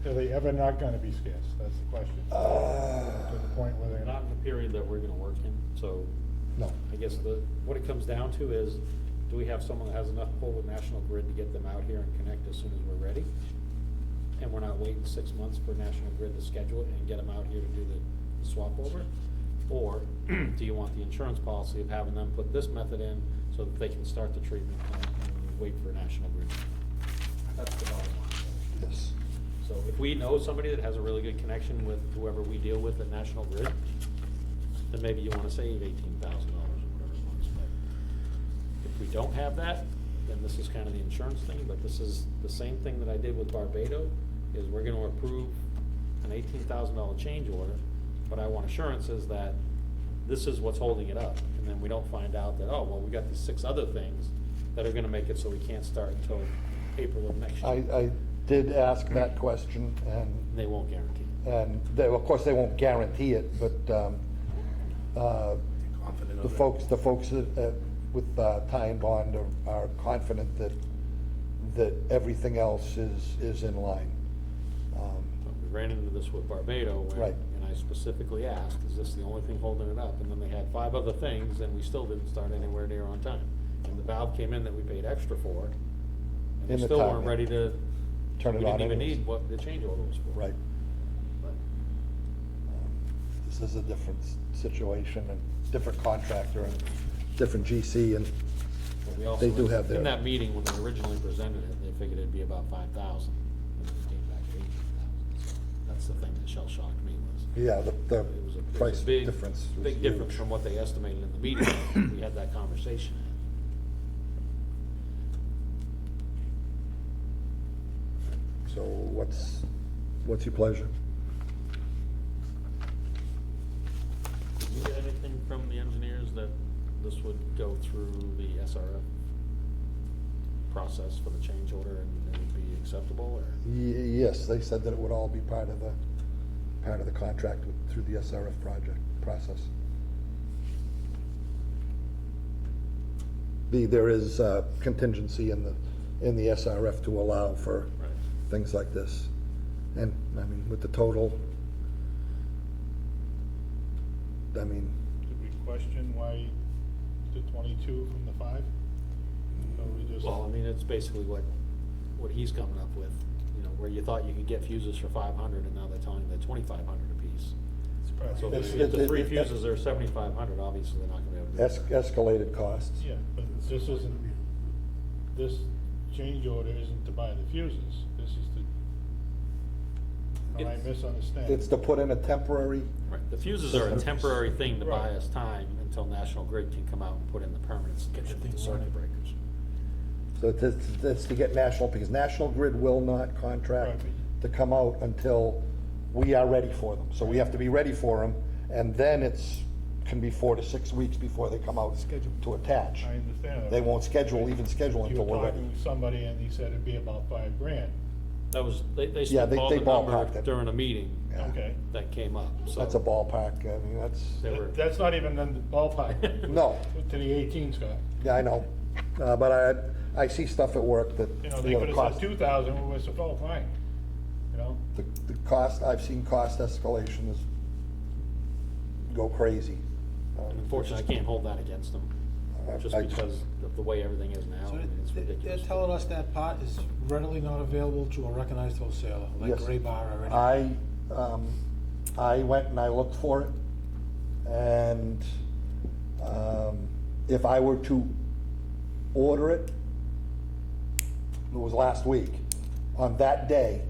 S2: are they ever not gonna be scarce? That's the question. To the point where they're
S7: Not in the period that we're gonna work in, so
S1: No.
S7: I guess what it comes down to is, do we have someone that has enough pull with National Grid to get them out here and connect as soon as we're ready? And we're not waiting 6 months for National Grid to schedule it and get them out here to do the swap over? Or do you want the insurance policy of having them put this method in so that they can start the treatment and wait for National Grid? That's the bottom line.
S1: Yes.
S7: So if we know somebody that has a really good connection with whoever we deal with at National Grid, then maybe you wanna save $18,000 or whatever it was. But if we don't have that, then this is kind of the insurance thing, but this is the same thing that I did with Barbado, is we're gonna approve an $18,000 change order, but I want assurances that this is what's holding it up. And then we don't find out that, oh, well, we got these 6 other things that are gonna make it so we can't start until April of next year.
S1: I did ask that question, and
S7: They won't guarantee it.
S1: of course, they won't guarantee it, but
S5: Confident of
S1: the
S5: it.
S1: folks with Ty and Bond are confident that everything else is in line.
S7: But we ran into this with Barbado,
S1: Right.
S7: and I specifically asked, is this the only thing holding it up? And then they had 5 other things, and we still didn't start anywhere near on time. And the valve came in that we paid extra for, and
S1: In
S7: they
S1: the
S7: still
S1: time,
S7: weren't
S1: yeah.
S7: ready to,
S1: Turn it
S7: we
S1: on
S7: didn't even
S1: anyways.
S7: need what the change order was for.
S1: Right.
S7: But
S1: This is a different situation, and different contractor, and different GC, and
S7: but we also,
S1: They do have their-
S7: in that meeting, when they originally presented it, they figured it'd be about 5,000, and then it came back to 18,000. That's the thing that shell shocked me was.
S1: yeah, the
S7: It was a
S1: price
S7: big
S1: difference was
S7: Big difference
S1: huge.
S7: from what they estimated in the meeting, we had that conversation.
S1: So what's your pleasure?
S7: Did you get anything from the engineers that this would go through the SRF process for the change order and it would be acceptable, or?
S1: Yes, they said that it would all be part of the contract through the SRF project process. There is contingency in the SRF to allow for
S7: Right.
S1: things like this. And, I mean, with the total, I mean,
S2: Did we question why the 22 from the 5? Or we just?
S7: Well, I mean, it's basically what he's coming up with, you know, where you thought you could get fuses for 500 and now they're telling you they're 2,500 apiece. So
S1: It's-
S7: if the three
S1: it-
S7: fuses are 7,500, obviously they're not gonna be able to do that.
S1: escalated costs.
S2: Yeah, but this isn't, this change order isn't to buy the fuses, this is to, am I misunderstanding?
S1: It's to put in a temporary,
S7: Right, the fuses are a
S1: Systems.
S7: temporary thing to buy
S2: Right.
S7: us time until National Grid can come out and put in the permanent solution with the circuit breakers.
S1: so it's to get national, because National Grid will not contract
S2: Right.
S1: to come out until we are ready for them. So we have to be ready for them, and then can be 4 to 6 weeks before they come out to attach.
S2: I understand that.
S1: They won't schedule
S2: You
S1: until
S2: were
S1: we're ready.
S2: talking to somebody and he said it'd be about $5,000.
S7: That was, they
S1: Yeah, they
S7: spitballed the number
S1: ballparked it.
S7: during a meeting
S1: Yeah.
S2: Okay.
S7: that came up, so.
S1: That's a ballpark, I mean, that's,
S7: They were,
S2: That's not even in the ballpark.
S1: No.
S2: To the 18, Scott.
S1: yeah, I know. But I see stuff at work that,
S2: You know, they
S1: the
S2: could have
S1: cost,
S2: said 2,000, we said, oh, fine, you know?
S1: the cost, I've seen cost escalation is go crazy.
S7: and unfortunately, I can't hold that against them, just
S1: I-
S7: because of the way everything is now,
S4: So
S7: I mean, it's
S4: they're
S7: ridiculous.
S4: telling us that part is readily not available to a recognized wholesaler, like
S1: Yes.
S4: Gray Bar already.
S1: I went and I looked for it, and if I were to order it, it was last week, on that day,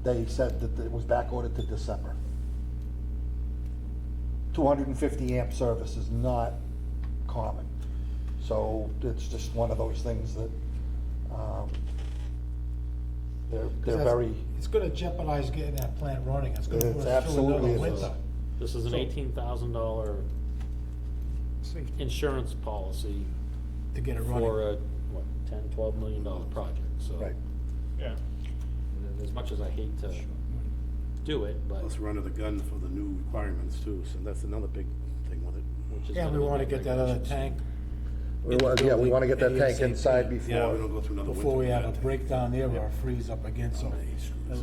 S1: they said that it was back ordered to December. 250 amp service is not common, so it's just one of those things that, they're
S4: 'Cause that's-
S1: very,
S4: It's gonna jeopardize getting that plant running, it's gonna put
S1: It's
S4: us through
S1: absolutely
S4: another
S1: is.
S4: winter.
S7: This is an
S1: So-
S7: $18,000 insurance policy
S4: To get it
S7: for
S4: running.
S7: a, what, $10, $12 million project, so.
S1: right.
S2: Yeah.
S7: As much as I hate to do it, but.
S5: Plus, we're under the gun for the new requirements too, so that's another big thing with it.
S7: which is
S4: Yeah,
S7: gonna
S4: we
S7: be
S4: wanna
S7: big
S4: get that other
S7: regulations.
S4: tank
S1: Yeah, we wanna get that tank
S4: ASAP.
S1: inside
S5: Yeah, we
S1: before,
S5: don't go through another winter.
S4: before we
S5: with
S4: have
S5: that
S4: a
S5: tank.
S4: breakdown there or a freeze up against them.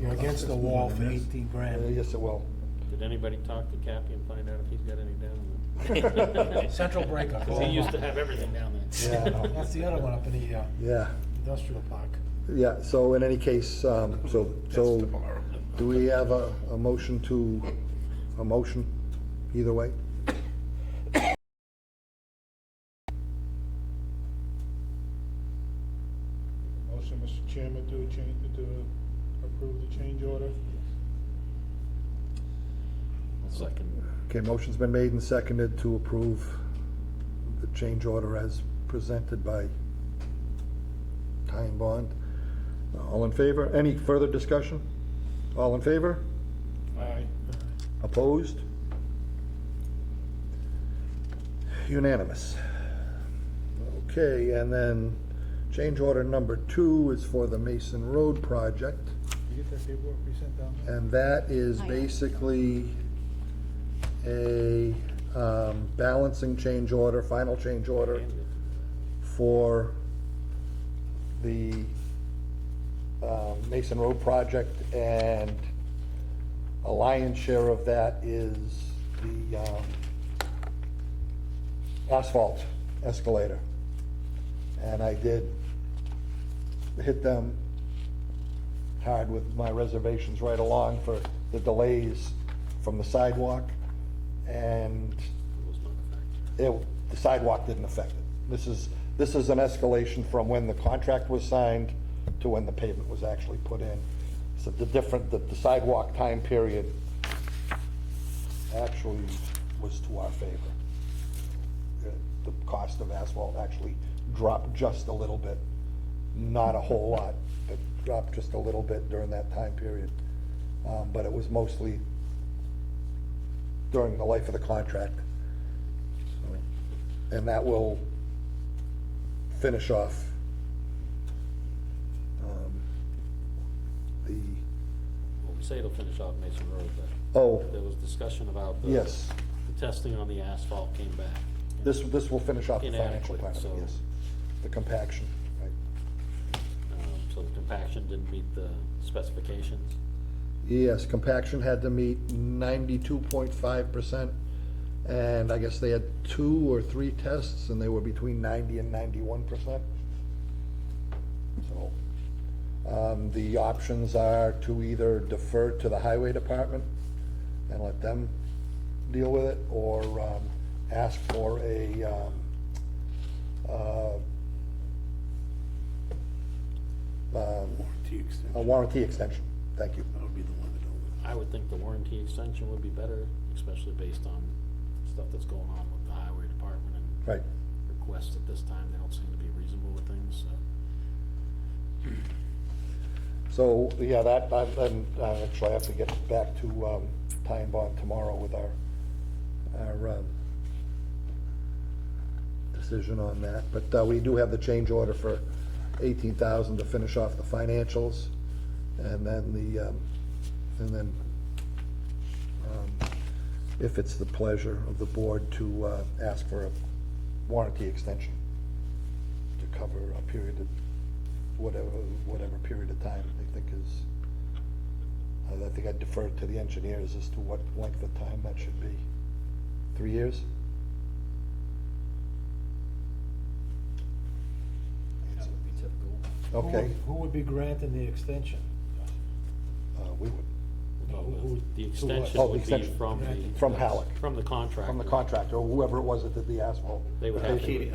S4: We're against the wall for 18 grand.
S1: yes, it will.
S7: Did anybody talk to Cappy and find out if he's got any down there?
S4: Central breaker.
S7: Because he used to have everything down there.
S1: Yeah, I know.
S4: That's the other one up in the
S1: Yeah,
S4: industrial park.
S1: yeah, so in any case, so do we have a motion either way?
S2: Motion, Mr. Chairman, to approve the change order.
S7: Second.
S1: Okay, motion's been made and seconded to approve the change order as presented by Ty and Bond. All in favor? Any further discussion? All in favor?
S2: Aye.
S1: Opposed? Unanimous. Okay, and then change order number 2 is for the Mason Road project,
S2: You get that paperwork we sent down there?
S1: and that is
S3: I-
S1: basically a balancing change order, final change order for the Mason Road project, and a lion's share of that is the asphalt escalator. And I did hit them hard with my reservations right along for the delays from the sidewalk, and the sidewalk didn't affect it. This is an escalation from when the contract was signed to when the pavement was actually put in. So the sidewalk time period actually was to our favor. The cost of asphalt actually dropped just a little bit, not a whole lot, but dropped just a little bit during that time period. But it was mostly during the life of the contract. And that will finish off
S7: say it'll finish off Mason Road, but
S1: Oh,
S7: there was discussion about the.
S1: yes,
S7: The testing on the asphalt came back.
S1: this will finish off the financial
S7: Inadequate,
S1: part of it,
S7: so-
S1: yes. The compaction, right.
S7: So the compaction didn't meet the specifications.
S1: Yes, compaction had to meet 92.5%, and I guess they had 2 or 3 tests, and they were between 90 and 91%. So, the options are to either defer to the highway department and let them deal with it, or ask for
S5: Warranty extension.
S1: a warranty extension. Thank you.
S5: That would be the one to go with.
S7: I would think the warranty extension would be better, especially based on stuff that's going on with the highway department and
S1: Right.
S7: requests at this time. They don't seem to be reasonable with things, so.
S1: So, yeah, that, and actually I have to get back to Ty and Bond tomorrow with our decision on that. But we do have the change order for 18,000 to finish off the financials, and then if it's the pleasure of the board to ask for a warranty extension to cover a period of whatever period of time they think is, I think I'd defer to the engineers as to what length of time that should be. 3 years?
S7: That would be typical.
S1: Okay,
S4: Who would be granting the extension?
S1: we would,
S7: The
S4: to what?
S7: extension
S1: Oh, the
S7: would be
S4: extension.
S7: from the.
S1: From Halleck.
S7: From the contractor.
S1: from the contractor, or whoever it was that did the asphalt.
S7: They would have to.
S5: PJ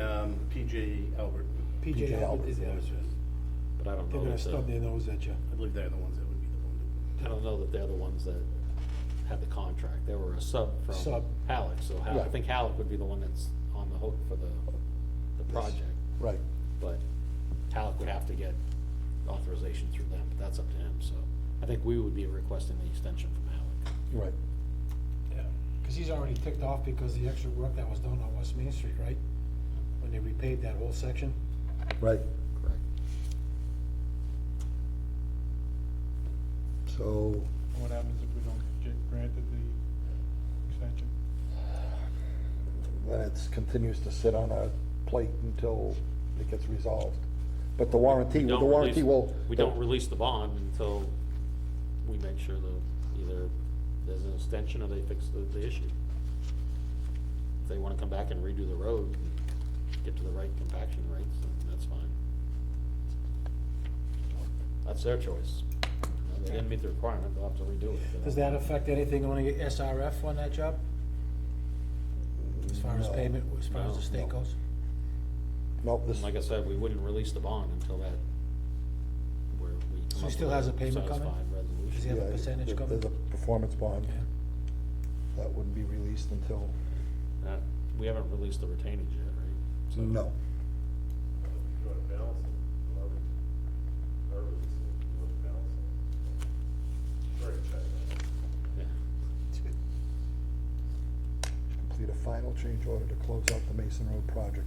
S5: Albert.
S4: PJ Albert
S1: Albert,
S4: is
S1: yeah.
S4: there.
S7: But I don't
S4: They're
S7: know
S4: gonna
S7: that
S4: stub their nose at you.
S5: I believe they're the ones that would be the one
S7: I don't know that they're the ones that had the contract. They were a sub from
S4: Sub.
S7: Halleck, so I
S1: Right.
S7: think Halleck would be the one that's on the hook for the project.
S1: Right,
S7: But Halleck would have to get authorization through them, but that's up to him, so. I think we would be requesting the extension from Halleck.
S1: right.
S4: Yeah, cause he's already ticked off because the extra work that was done on West Main Street, right? When they repaved that whole section.
S1: Right,
S7: Correct.
S1: so,
S6: What happens if we don't get granted the extension?
S1: then it continues to sit on our plate until it gets resolved. But the warranty,
S7: We
S1: the
S7: don't
S1: warranty
S7: release-
S1: will.
S7: We don't release the bond until we make sure that either there's an extension or they fix the issue. If they wanna come back and redo the road, and get to the right compaction rates, then that's fine. That's their choice. You know, they didn't meet the requirement, they'll have to redo it.
S4: Does that affect anything on the SRF on that job? As far as
S1: No.
S4: payment, as far as the
S7: No,
S4: state
S1: no.
S4: goes?
S1: No, this,
S7: And like I said, we wouldn't release the bond until that, where we come
S4: So he
S7: up
S4: still
S7: with
S4: has a payment coming?
S7: satisfied
S4: Does he
S7: resolution.
S4: have a percentage coming?
S1: there's a performance bond
S4: Yeah.
S1: that wouldn't be released until,
S7: We haven't released the retainage yet, right? So-
S1: no.
S7: Yeah.
S1: Complete a final change order to close out the Mason Road project.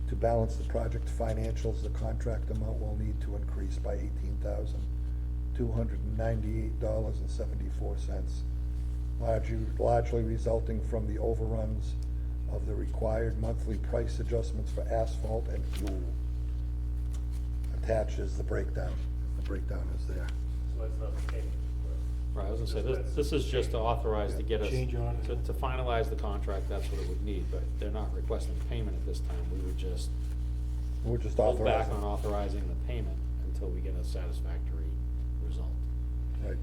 S1: To balance the project financials, the contract amount will need to increase by $18,298.74, largely resulting from the overruns of the required monthly price adjustments for asphalt and fuel. Attached is the breakdown. The breakdown is there.
S7: Right, I was gonna say, this is just to authorize to get us,
S4: Change order.
S7: to finalize the contract, that's what it would need, but they're not requesting payment at this time, we would just
S1: We're just
S7: hold back
S1: authorizing.
S7: on authorizing the payment until we get a satisfactory result.
S1: Right.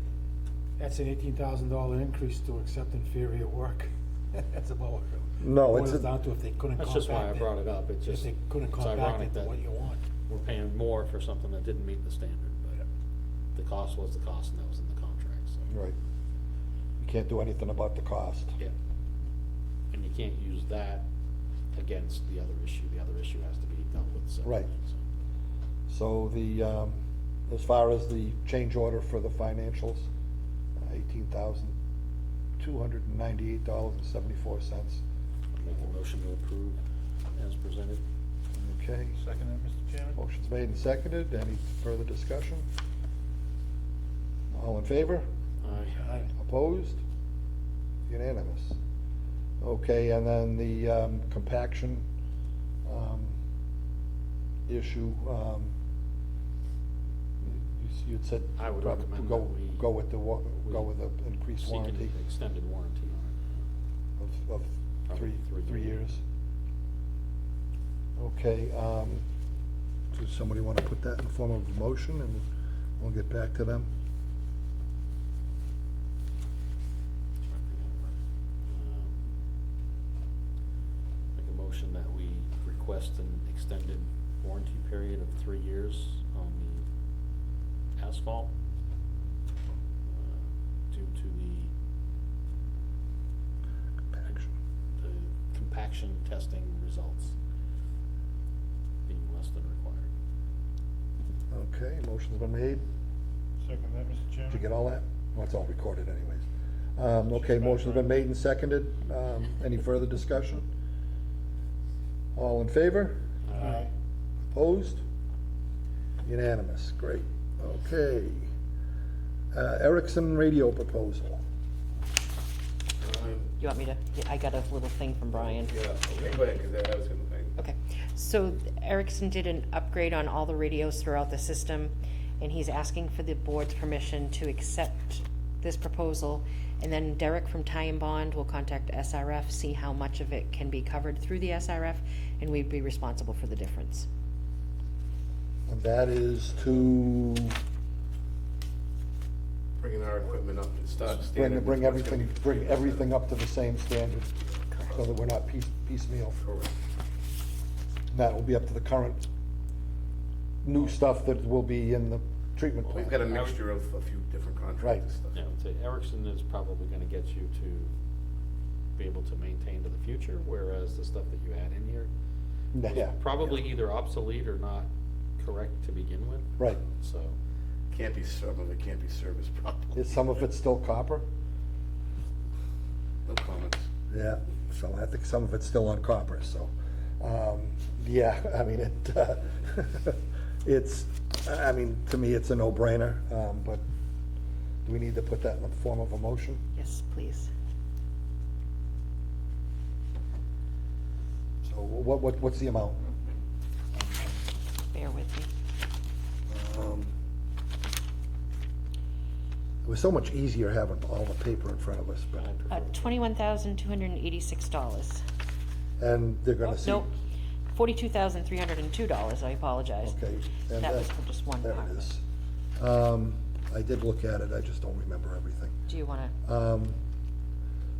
S4: That's an $18,000 increase to accept inferior work. That's about what it
S1: No, it's
S4: boils
S1: a-
S4: down to if they couldn't
S7: That's
S4: compact
S7: just why I
S4: it.
S7: brought it up, it's
S4: If
S7: just,
S4: they couldn't
S7: it's
S4: compact
S7: ironic
S4: it to
S7: that
S4: what you want.
S7: we're paying more for something that didn't meet the standard, but the cost was the cost and that was in the contract, so.
S1: Right. You can't do anything about the cost.
S7: Yeah. And you can't use that against the other issue has to be dealt with separately.
S1: Right. So the, as far as the change order for the financials, $18,298.74.
S7: Make a motion to approve as presented.
S1: Okay,
S6: Second, Mr. Chairman?
S1: motion's made and seconded. Any further discussion? All in favor?
S7: Aye.
S1: Opposed? Unanimous. Okay, and then the compaction issue, you'd said.
S7: I would
S1: probably
S7: recommend
S1: go-
S7: that we-
S1: Go with the increased
S7: Seek an
S1: warranty
S7: extended warranty on
S1: of
S7: Probably
S1: three
S7: 3
S1: years. Okay, does somebody want to put that in the form of a motion, and we'll get back to them?
S7: Make a motion that we request an extended warranty period of 3 years on the asphalt due to the compaction testing results being less than required.
S1: Okay, motion's been made.
S2: Second that, Mr. Chairman.
S1: Did you get all that? Well, it's all recorded anyways. Okay, motion's been made and seconded. Any further discussion? All in favor?
S2: Aye.
S1: Opposed? Unanimous, great. Okay. Ericsson radio proposal.
S3: You want me to, I got a little thing from Brian.
S5: Yeah, okay, go ahead, because I was gonna think.
S3: Okay, so Ericsson did an upgrade on all the radios throughout the system, and he's asking for the board's permission to accept this proposal. And then Derek from Tie and Bond will contact SRF, see how much of it can be covered through the SRF, and we'd be responsible for the difference.
S1: And that is to
S5: Bringing our equipment up and start standing.
S1: bring everything up to the same standard, so that we're not piecemeal.
S5: Correct.
S1: That will be up to the current new stuff that will be in the treatment
S5: Well,
S1: plant.
S5: we've got a mixture of a few different
S1: Right.
S5: contracts and stuff.
S7: Yeah, I would say Ericsson is probably gonna get you to be able to maintain to the future, whereas the stuff that you had in here was
S1: Yeah,
S7: probably either obsolete or not correct to begin with.
S1: right.
S7: So,
S5: Some of it can't be serviced properly.
S1: Is some of it still copper?
S5: No comments.
S1: Yeah, so I think some of it's still on copper, so, yeah, I mean, it's, I mean, to me, it's a no-brainer, but do we need to put that in the form of a motion?
S3: Yes, please.
S1: So what's the amount?
S3: Bear with me.
S1: It was so much easier having all the paper in front of us, but,
S3: $21,286.
S1: and they're gonna see.
S3: Nope, $42,302, I apologize.
S1: Okay. and
S3: That was for just one
S1: There
S3: part.
S1: it is. I did look at it, I just don't remember everything.
S3: Do you wanna,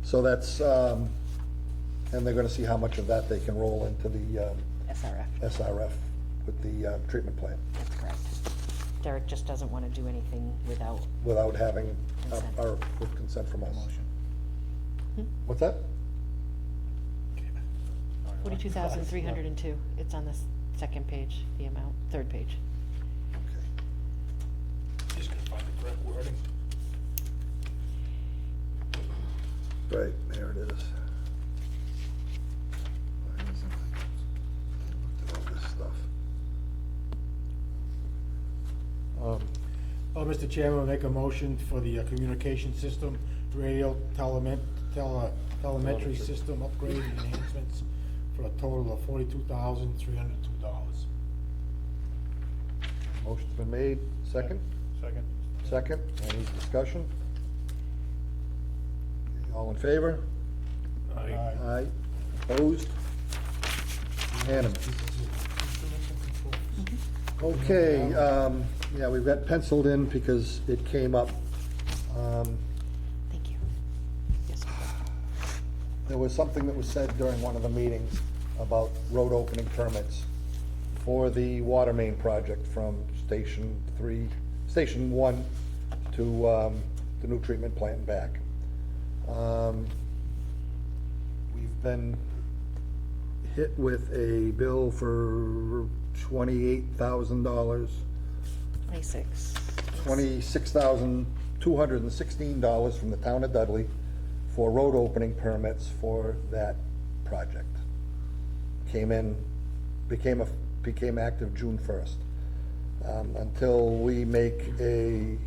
S1: So that's, and they're gonna see how much of that they can roll into the
S3: SRF,
S1: SRF with the treatment plant,
S3: that's correct. Derek just doesn't wanna do anything without,
S1: without having,
S3: Consent.
S1: or with consent from us.
S3: Hmm?
S1: What's that?
S3: 42,302, it's on the second page, the amount, third page.
S1: Okay.
S4: Just gonna find the correct wording.
S1: Right, there it is. Why isn't it? I looked at all this stuff.
S2: Mr. Chairman, I'll make a motion for the communication system, radio telemetry system upgrade and enhancements for a total of $42,302.
S1: Motion's been made, second?
S2: Second.
S1: Second, any discussion? All in favor?
S2: Aye.
S1: Aye. Opposed? Unanimous. Okay, yeah, we've got penciled in because it came up.
S3: Thank you. Yes,
S1: There was something that was said during one of the meetings about road opening permits for the water main project from Station 1 to the new treatment plant and back. We've been hit with a bill for $28,000,
S3: 26.
S1: $26,216 from the town of Dudley for road opening permits for that project. Became active June 1st. Until we make a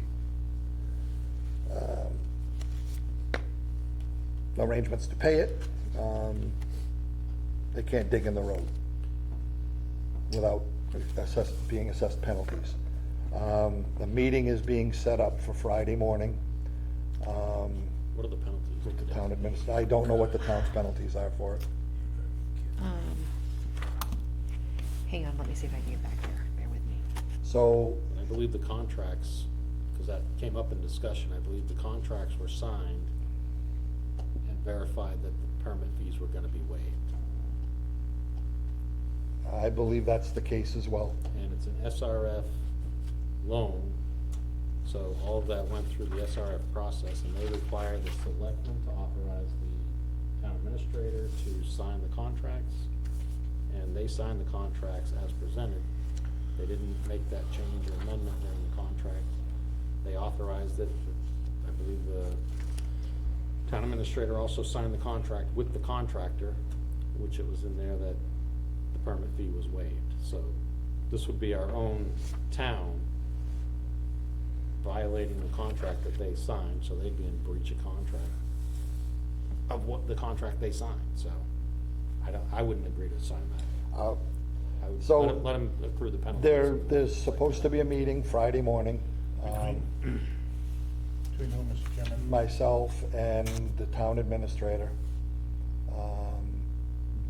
S1: arrangements to pay it. They can't dig in the road without being assessed penalties. The meeting is being set up for Friday morning.
S7: What are the penalties?
S1: With the town administrator, I don't know what the town's penalties are for it.
S3: Hang on, let me see if I can get back there, bear with me.
S1: So,
S7: And I believe the contracts, because that came up in discussion, I believe the contracts were signed and verified that the permit fees were gonna be waived.
S1: I believe that's the case as well.
S7: And it's an SRF loan, so all of that went through the SRF process, and they require the selectmen to authorize the town administrator to sign the contracts, and they signed the contracts as presented. They didn't make that change or amendment during the contract. They authorized it. I believe the town administrator also signed the contract with the contractor, which it was in there that the permit fee was waived. So this would be our own town violating the contract that they signed, so they'd be in breach of contract of what the contract they signed, so I wouldn't agree to sign that.
S1: Uh,
S7: I would
S1: So,
S7: let them approve the penalties.
S1: There's supposed to be a meeting Friday morning.
S4: Between whom, Mr. Chairman?
S1: Myself and the town administrator.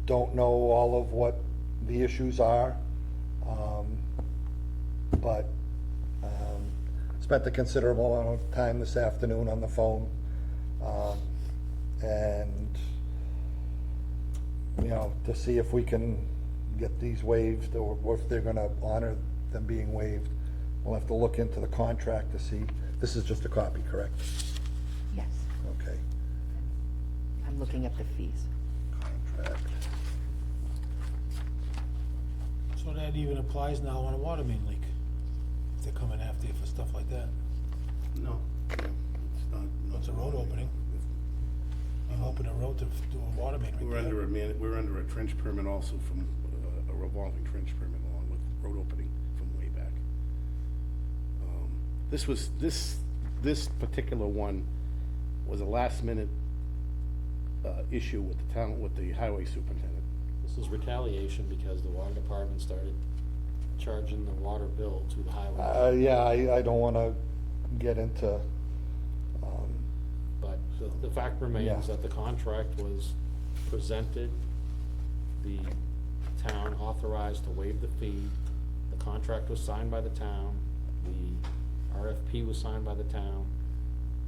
S1: Don't know all of what the issues are, but spent a considerable amount of time this afternoon on the phone. And, you know, to see if we can get these waived, or if they're gonna honor them being waived. We'll have to look into the contract to see. This is just a copy, correct?
S3: Yes,
S1: Okay.
S3: I'm looking up the fees.
S1: Contract.
S4: So that even applies now on a water main leak, if they're coming after you for stuff like that.
S5: No, it's not.
S4: It's a road opening. You open a road to do a water main repair.
S5: We're under a trench permit also from, a revolving trench permit along with road opening from way back. This particular one was a last minute, issue with the town, with the highway superintendent.
S7: This is retaliation because the water department started charging the water bill to the highway.
S1: Yeah, I don't wanna get into,
S7: But the fact remains
S1: Yeah.
S7: that the contract was presented, the town authorized to waive the fee, the contract was signed by the town, the RFP was signed by the town.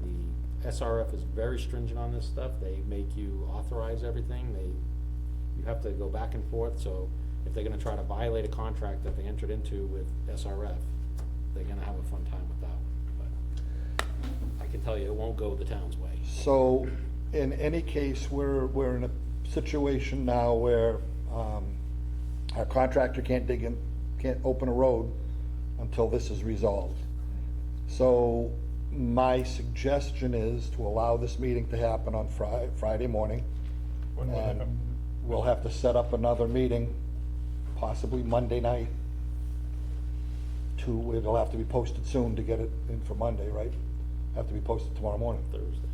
S7: The SRF is very stringent on this stuff, they make you authorize everything, you have to go back and forth, so if they're gonna try to violate a contract that they entered into with SRF, they're gonna have a fun time with that one, but I can tell you, it won't go the town's way.
S1: so, in any case, we're in a situation now where, our contractor can't can't open a road until this is resolved. So, my suggestion is to allow this meeting to happen on Friday morning.
S2: When will it
S1: And
S2: happen?
S1: we'll have to set up another meeting, possibly Monday night. It'll have to be posted soon to get it in for Monday, right? Have to be posted tomorrow morning.
S7: Thursday.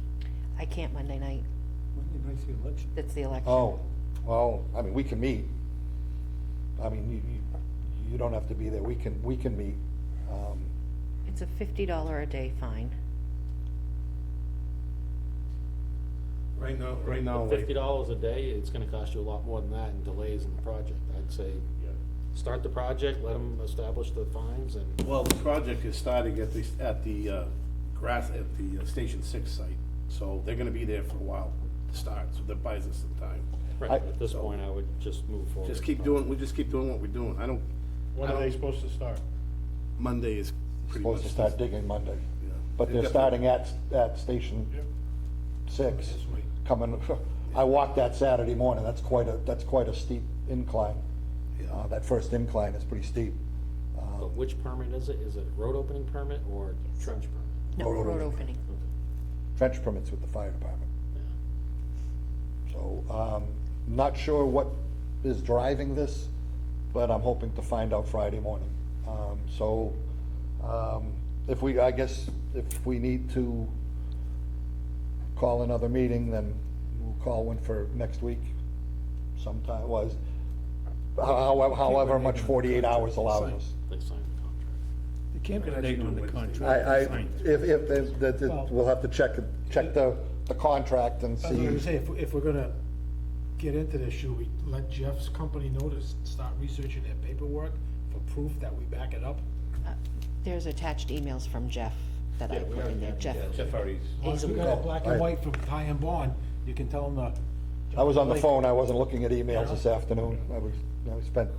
S3: I can't Monday night,
S4: Monday night's the election.
S3: that's the election.
S1: Oh, well, I mean, we can meet. I mean, you don't have to be there, we can meet.
S3: It's a $50 a day fine.
S5: Right now,
S7: $50 a day, it's gonna cost you a lot more than that in delays in the project. I'd say, start the project, let them establish the fines, and
S5: well, the project is starting at the Station 6 site, so they're gonna be there for a while to start, so that buys us some time.
S7: right, at this point, I would just move forward.
S5: We just keep doing what we're doing.
S2: When are they supposed to start?
S5: Monday is pretty much.
S1: Supposed to start digging Monday.
S5: Yeah.
S1: But they're
S5: They've got-
S1: starting at Station
S2: Yep.
S1: 6,
S4: This week.
S1: coming, I walked that Saturday morning, that's quite a steep incline.
S5: Yeah.
S1: That first incline is pretty steep.
S7: But which permit is it? Is it road opening permit or trench permit?
S3: No,
S1: Road
S3: road
S1: opening.
S3: opening.
S1: Trench permits with the fire department.
S7: Yeah.
S1: So, not sure what is driving this, but I'm hoping to find out Friday morning. If we need to call another meeting, then we'll call one for next week sometime, however much 48 hours allows us.
S7: They signed the contract.
S4: You can't put anything on the contract.
S1: We'll have to check the contract and
S4: I was gonna
S1: see.
S4: say, if we're gonna get into this, should we let Jeff's company know to start researching their paperwork for proof that we back it up?
S3: There's attached emails from Jeff that I
S5: Yeah, we
S3: put in
S5: already
S3: there.
S5: have-
S3: Jeff,
S5: Jeff already.
S4: As long as we got it black and white from Ty and Bond, you can tell them the.
S1: I was on the phone, I wasn't looking at emails this afternoon. I spent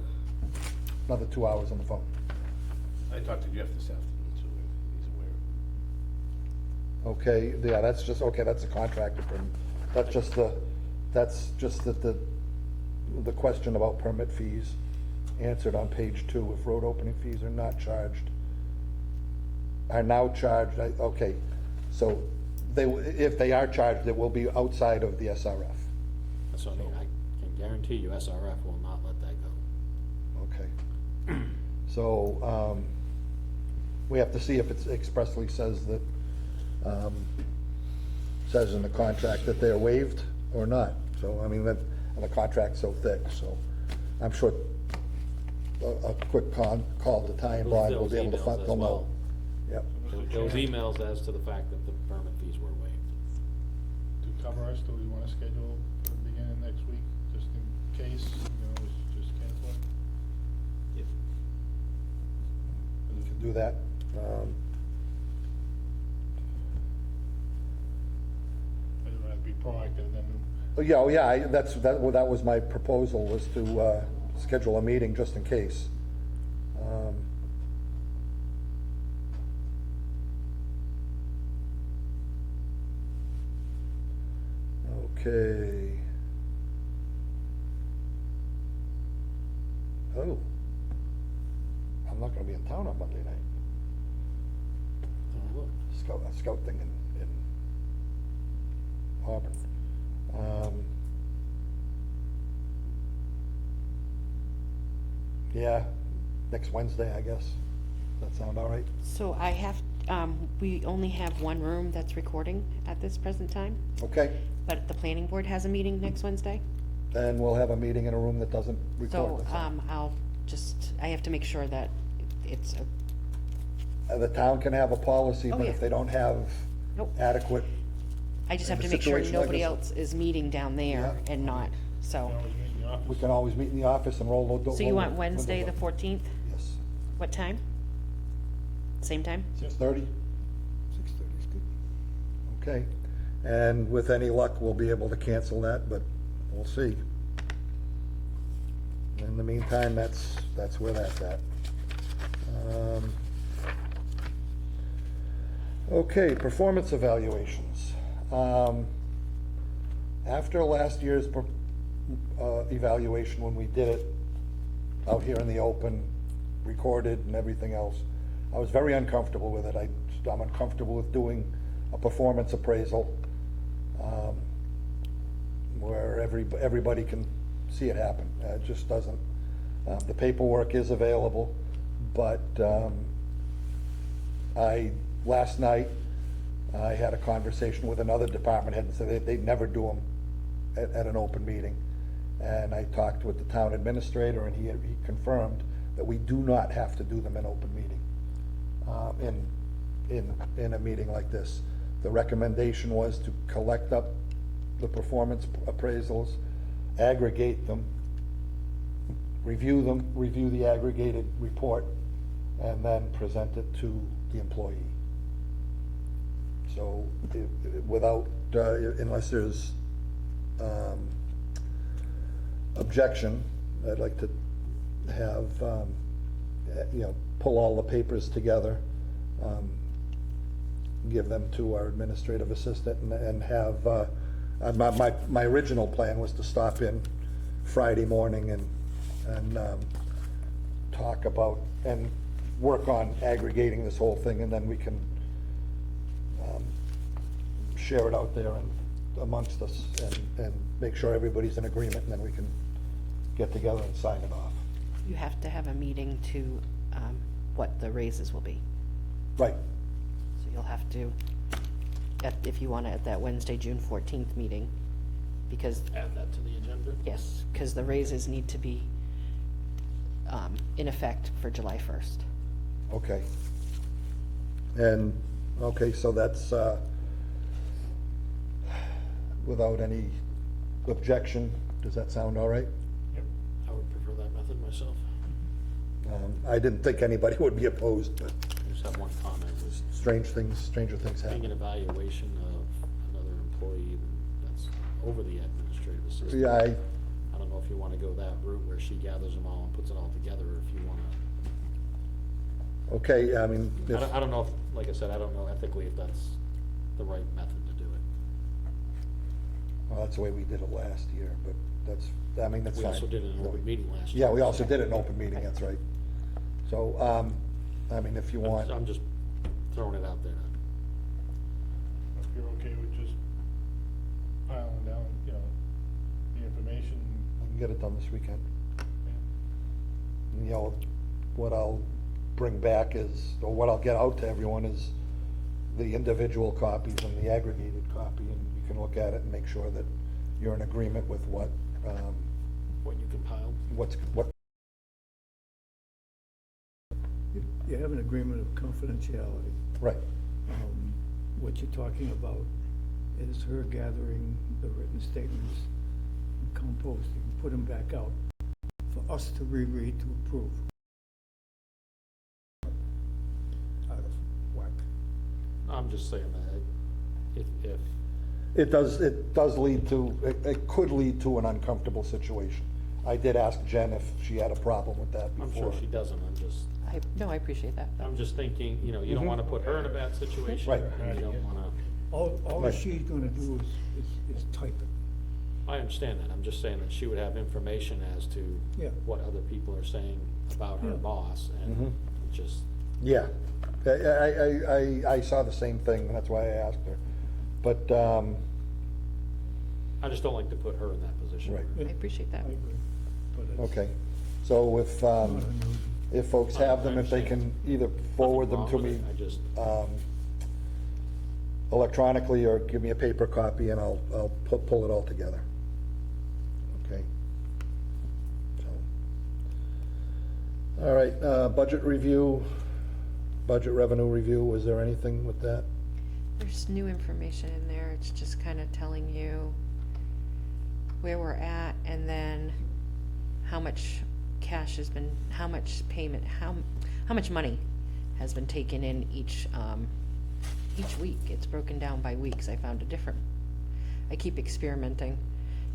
S1: another 2 hours on the phone.
S5: I talked to Jeff this afternoon, so he's aware.
S1: Okay, yeah, that's just, okay, that's a contractor permit. That's just the question about permit fees answered on page 2. If road opening fees are not charged, are now charged, okay, so if they are charged, it will be outside of the SRF.
S7: So I mean, I can guarantee you SRF will not let that go.
S1: Okay. So, we have to see if it expressly says that, says in the contract that they're waived or not. So, I mean, and the contract's so thick, so I'm sure a quick call to Ty and Bond will be able to
S7: Those emails
S1: find,
S7: as
S1: they'll know.
S7: well.
S1: Yep.
S7: Those emails as to the fact that the permit fees were waived.
S2: To cover us, do we wanna schedule for the beginning of next week, just in case, we just cancel it?
S1: We can do that.
S2: I'd rather be proactive than,
S1: That was my proposal, was to, schedule a meeting just in case. Okay. Oh. I'm not gonna be in town on Monday night. A scout thing in Auburn. Yeah, next Wednesday, I guess. That sound all right?
S3: so I have, we only have one room that's recording at this present time,
S1: Okay,
S3: but the planning board has a meeting next Wednesday.
S1: then we'll have a meeting in a room that doesn't record.
S3: So,
S1: that's all.
S3: I have to make sure that it's,
S1: The town can have a policy,
S3: Oh,
S1: but
S3: yeah.
S1: if they don't have
S3: Nope.
S1: adequate,
S3: I just
S1: In
S3: have
S1: a
S3: to make sure
S1: situation like
S3: nobody
S1: this-
S3: else is meeting down there
S1: Yeah.
S3: and not, so.
S2: always meet in the office.
S1: we can always meet in the office and roll the.
S3: So you want Wednesday, the 14th?
S1: Yes.
S3: What time? Same time?
S1: 6:30? 6:30 is good. Okay, and with any luck, we'll be able to cancel that, but we'll see. In the meantime, that's where that's at. Okay, performance evaluations. After last year's evaluation, when we did it out here in the open, recorded and everything else, I was very uncomfortable with it. I'm uncomfortable with doing a performance appraisal where everybody can see it happen. It just doesn't, the paperwork is available, but last night, I had a conversation with another department head and said they'd never do them at an open meeting. And I talked with the town administrator, and he confirmed that we do not have to do them in open meeting, in a meeting like this. The recommendation was to collect up the performance appraisals, aggregate them, review the aggregated report, and then present it to the employee. So, without, unless there's objection, I'd like to have, pull all the papers together, give them to our administrative assistant, and have, my original plan was to stop in Friday morning and talk about, and work on aggregating this whole thing, and then we can share it out there and amongst us, and make sure everybody's in agreement, and then we can get together and sign it off.
S3: You have to have a meeting to, what the raises will be.
S1: Right,
S3: So you'll have to if you want to, at that Wednesday, June 14th meeting. Because,
S7: Add that to the agenda.
S3: yes, because the raises need to be in effect for July 1st.
S1: Okay. And, okay, so that's, without any objection, does that sound all right?
S7: I would prefer that method myself.
S1: I didn't think anybody would be opposed, but
S7: I just have one comment, was
S1: stranger things
S7: being an
S1: happen.
S7: evaluation of another employee that's over the administrative assistant.
S1: Yeah,
S7: I don't know if you wanna go that route where she gathers them all and puts it all together, or if you wanna,
S1: okay, I mean,
S7: I don't know if, like I said, I don't know ethically if that's the right method to do it.
S1: well, that's the way we did it last year, but that's, I mean, that's
S7: We
S1: fine.
S7: also did it in an open meeting last year.
S1: Yeah, we also did it in open meeting, that's right. So, I mean, if you want,
S7: I'm just throwing it out there.
S2: If you're okay with just piling down, you know, the information,
S1: we can get it done this weekend.
S2: yeah.
S1: You know, what I'll bring back is, or what I'll get out to everyone is the individual copies and the aggregated copy, and you can look at it and make sure that you're in agreement with what,
S7: What you compiled.
S1: what,
S10: You have an agreement of confidentiality.
S1: right,
S10: What you're talking about is her gathering the written statements, and composting, put them back out for us to reread to approve. Out of whack.
S7: I'm just saying that if,
S1: it does lead to, it could lead to an uncomfortable situation. I did ask Jen if she had a problem with that
S7: I'm
S1: before.
S7: sure she doesn't,
S3: No, I appreciate that.
S7: I'm just thinking, you know, you don't wanna put her in a bad situation.
S1: Right.
S7: And you don't wanna,
S10: All
S1: Right.
S10: she's gonna do is type it.
S7: I understand that, I'm just saying that she would have information as to
S10: Yeah.
S7: what other people are saying about her
S10: Yeah.
S7: boss, and
S1: Mhm.
S7: just,
S1: Yeah, I saw the same thing, and that's why I asked her. But,
S7: I just don't like to put her in that position.
S1: Right.
S3: I appreciate that.
S10: I agree. But it's
S1: okay, so if,
S10: not unusual.
S1: if folks have them, if they can either forward them to me
S7: Nothing wrong with it, I just,
S1: electronically or give me a paper copy and I'll pull it all together. Okay? So. All right, budget review, budget revenue review, was there anything with that?
S3: There's new information in there. It's just kind of telling you where we're at and then how much cash has been, how much payment, how much money has been taken in each week. It's broken down by weeks. I found I keep experimenting,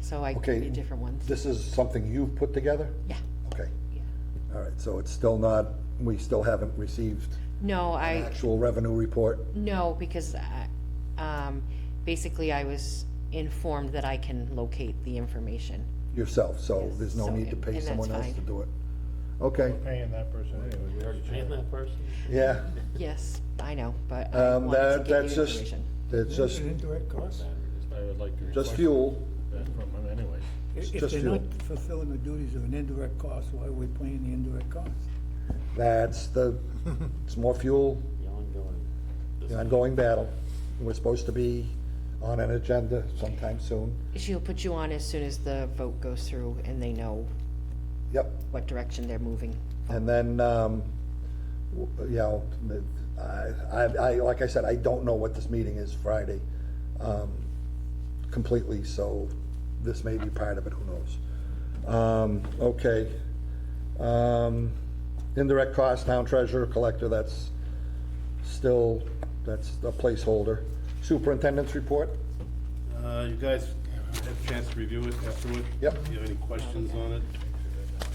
S3: so I
S1: Okay,
S3: give you different ones.
S1: This is something you've put together?
S3: Yeah,
S1: Okay,
S3: yeah.
S1: all right, so it's still not, we still haven't received
S3: No,
S1: an actual revenue report?
S3: No, because basically I was informed that I can locate the information.
S1: Yourself, so
S3: Yes,
S1: there's no
S3: so-
S1: need to pay
S3: and that's
S1: someone else
S3: fine.
S1: to do it? Okay,
S2: We're paying that person anyway.
S7: we already paying that person?
S1: yeah,
S3: Yes, I know, but I wanted to
S1: that,
S3: give
S1: that's
S3: you
S1: just,
S3: information.
S1: it's just,
S10: An indirect cost.
S2: I would like to
S1: just
S2: request
S1: fuel,
S2: that from him anyway.
S1: It's
S10: If
S1: just
S10: they're
S1: fuel.
S10: not fulfilling the duties of an indirect cost, why are we paying the indirect cost?
S1: That's it's more fuel, the ongoing battle. We're supposed to be on an agenda sometime soon.
S3: She'll put you on as soon as the vote goes through and they know
S1: Yep,
S3: what direction they're moving.
S1: and then, you know, I, like I said, I don't know what this meeting is Friday, completely, so this may be part of it, who knows? Okay. Indirect cost, town treasurer, collector, that's still, that's a placeholder. Superintendent's report?
S5: You guys had a chance to review it, go through it?
S1: Yep.
S5: Do you have any questions on it?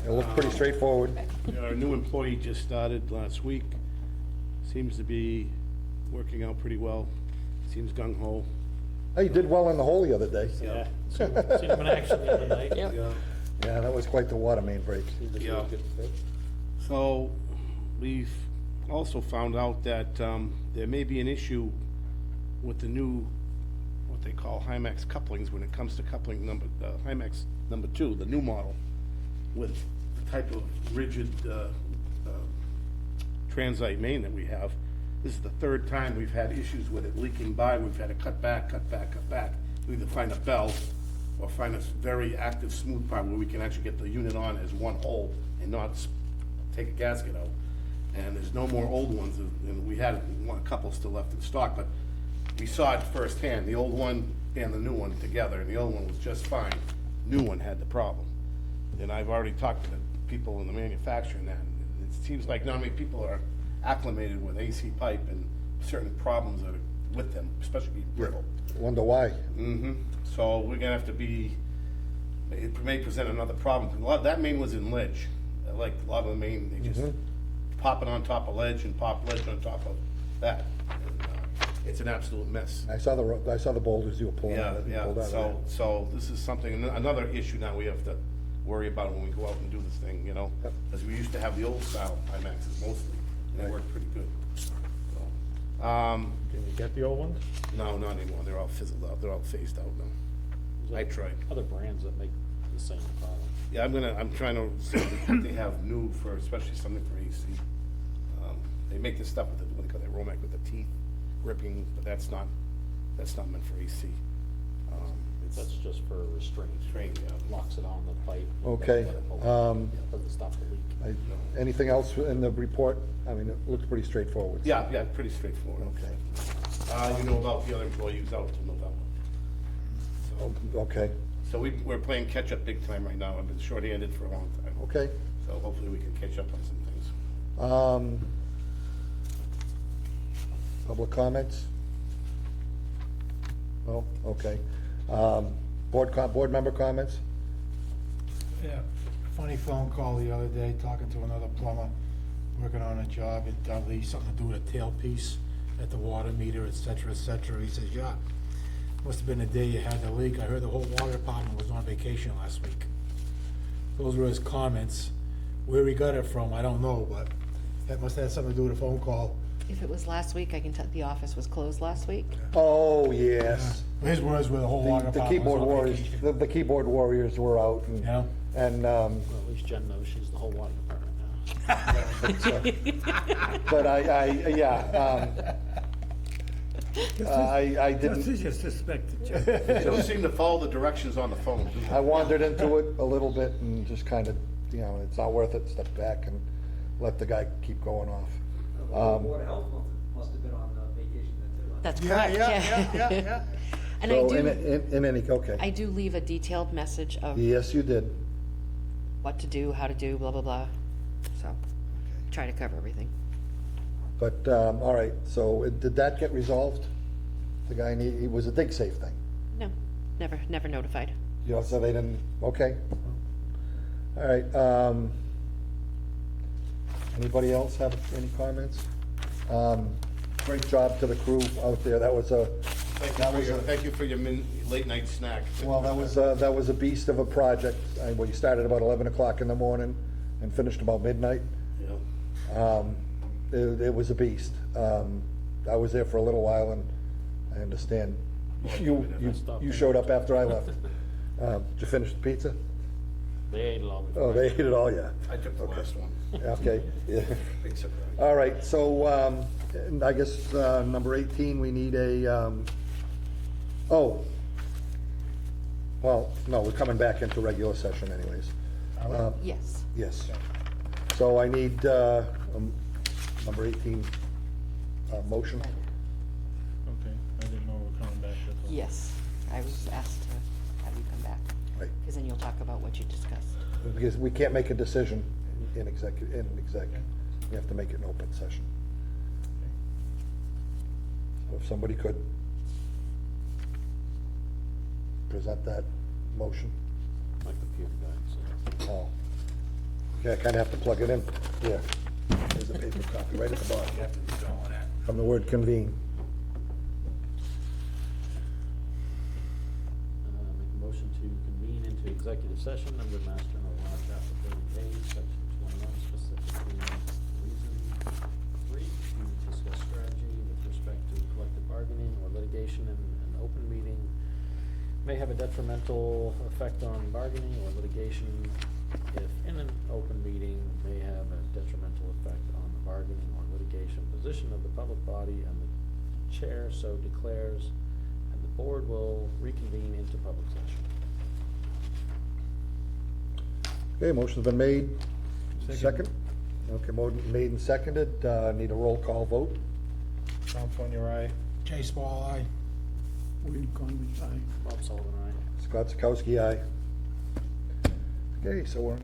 S1: It looked pretty straightforward.
S5: Our new employee just started last week. Seems to be working out pretty well. Seems gung ho.
S1: Hey, you did well in the hole the other day.
S5: Yeah.
S7: Seen him in action the other night.
S5: Yeah.
S1: Yeah, that was quite the water main break.
S5: Yeah. So, we've also found out that there may be an issue with the new, what they call Hymax couplings when it comes to coupling Hymax number 2, the new model, with the type of rigid transite main that we have. This is the third time we've had issues with it leaking by. We've had to cut back, cut back, cut back. We either find a belt or find a very active smooth part where we can actually get the unit on as one hole and not take a gasket out. And there's no more old ones, and we had a couple still left in stock, but we saw it firsthand, the old one and the new one together, and the old one was just fine. New one had the problem. And I've already talked to the people in the manufacturing that, and it seems like not many people are acclimated with AC pipe and certain problems that are with them, especially being brittle.
S1: Wonder why?
S5: Mm-hmm. So we're gonna have to be, it may present another problem. A lot, that main was in ledge. Like a lot of the main, they just pop it on top of ledge and pop ledge on top of that. And, it's an absolute mess.
S1: I saw the boulders you were pulling out.
S5: Yeah,
S1: You
S5: yeah,
S1: pulled out of
S5: so this is something, another issue now we have to worry about when we go out and do this thing, you know?
S1: Yep.
S5: Because we used to have the old style IMAXs mostly, and they worked pretty good. So,
S2: Can you get the old ones?
S5: no, not anymore, they're all fizzled out, they're all phased out now. I tried.
S7: Other brands that make the same product.
S5: Yeah, I'm trying to see what they have new for, especially something for AC. They make this stuff with the, what they call that Romac with the teeth gripping, but that's not meant for AC.
S7: That's just for restraint.
S5: Restraint, yeah.
S7: Locks it on the pipe.
S1: Okay,
S7: Doesn't stop the leak.
S1: Anything else in the report? I mean, it looks pretty straightforward.
S5: Yeah, pretty straightforward.
S1: Okay.
S5: You know about the other employees out till November. So,
S1: Okay,
S5: we're playing catch-up big time right now. I've been short-handed for a long time.
S1: okay.
S5: So hopefully we can catch up on some things.
S1: Public comments? No, okay. Board member comments?
S4: Yeah, funny phone call the other day, talking to another plumber, working on a job at Dudley, something to do with a tailpiece at the water meter, et cetera, et cetera. He says, yeah, must have been the day you had the leak. I heard the whole water department was on vacation last week. Those were his comments. Where he got it from, I don't know, but that must have had something to do with a phone call.
S3: If it was last week, I can tell, the office was closed last week.
S1: Oh, yes.
S4: His words were the whole water
S1: The
S4: department
S1: keyboard
S4: was on
S1: warriors,
S4: vacation.
S1: the keyboard warriors were out and,
S4: Yeah.
S1: and,
S7: Well, at least Jen knows she's the whole water department now.
S1: but I didn't,
S10: Just you suspected, Jeff.
S5: They don't seem to follow the directions on the phone, do they?
S1: I wandered into it a little bit and just kind of, it's not worth it, step back and let the guy keep going off.
S11: Board of Health must have been on vacation then too.
S3: That's correct, yeah. And I
S1: So
S3: do,
S1: in any, okay.
S3: I do leave a detailed message of
S1: Yes, you did.
S3: what to do, how to do, blah, blah, blah. So, try to cover everything.
S1: But, all right, so did that get resolved? The guy, it was a dig safe thing?
S3: No, never notified.
S1: You know, so they didn't, okay. All right, anybody else have any comments? Great job to the crew out there, that was a,
S5: Thank you for your late night snack.
S1: well, that was a beast of a project. Well, you started about 11 o'clock in the morning and finished about midnight.
S5: Yeah.
S1: It was a beast. I was there for a little while and I understand. You showed up after I left. Did you finish the pizza?
S7: They ate it all.
S1: Oh, they ate it all, yeah.
S5: I took the last one.
S1: Okay, yeah.
S5: Big surprise.
S1: All right, so, I guess, number 18, we need a, oh. Well, no, we're coming back into regular session anyways.
S3: Yes.
S1: Yes. So I need, number 18, motion.
S2: Okay, I didn't know we were coming back. that's all.
S3: Yes, I was asked to have you come back.
S1: Right.
S3: Because then you'll talk about what you discussed.
S1: Because we can't make a decision in exec. We have to make it an open session. So if somebody could present that motion.
S7: My computer died, so.
S1: Oh. Okay, I kinda have to plug it in. Yeah. There's a paper copy right at the bottom. From the word convene.
S7: Make a motion to convene into executive session under Mass General Law, Chapter 30A, Section 21, specifically reason 3, to discuss strategy with respect to collective bargaining or litigation in an open meeting may have a detrimental effect on bargaining or litigation if in an open meeting may have a detrimental effect on the bargaining or litigation position of the public body, and the chair so declares, and the board will reconvene into public session.
S1: Okay, motion's been made. Second? Okay, made and seconded. Need a roll call vote.
S2: Tom Fuenya, aye.
S4: Jay Small, aye.
S10: William Conley, aye.
S7: Bob Sullivan, aye.
S1: Scott Sikowski, aye. Okay, so we're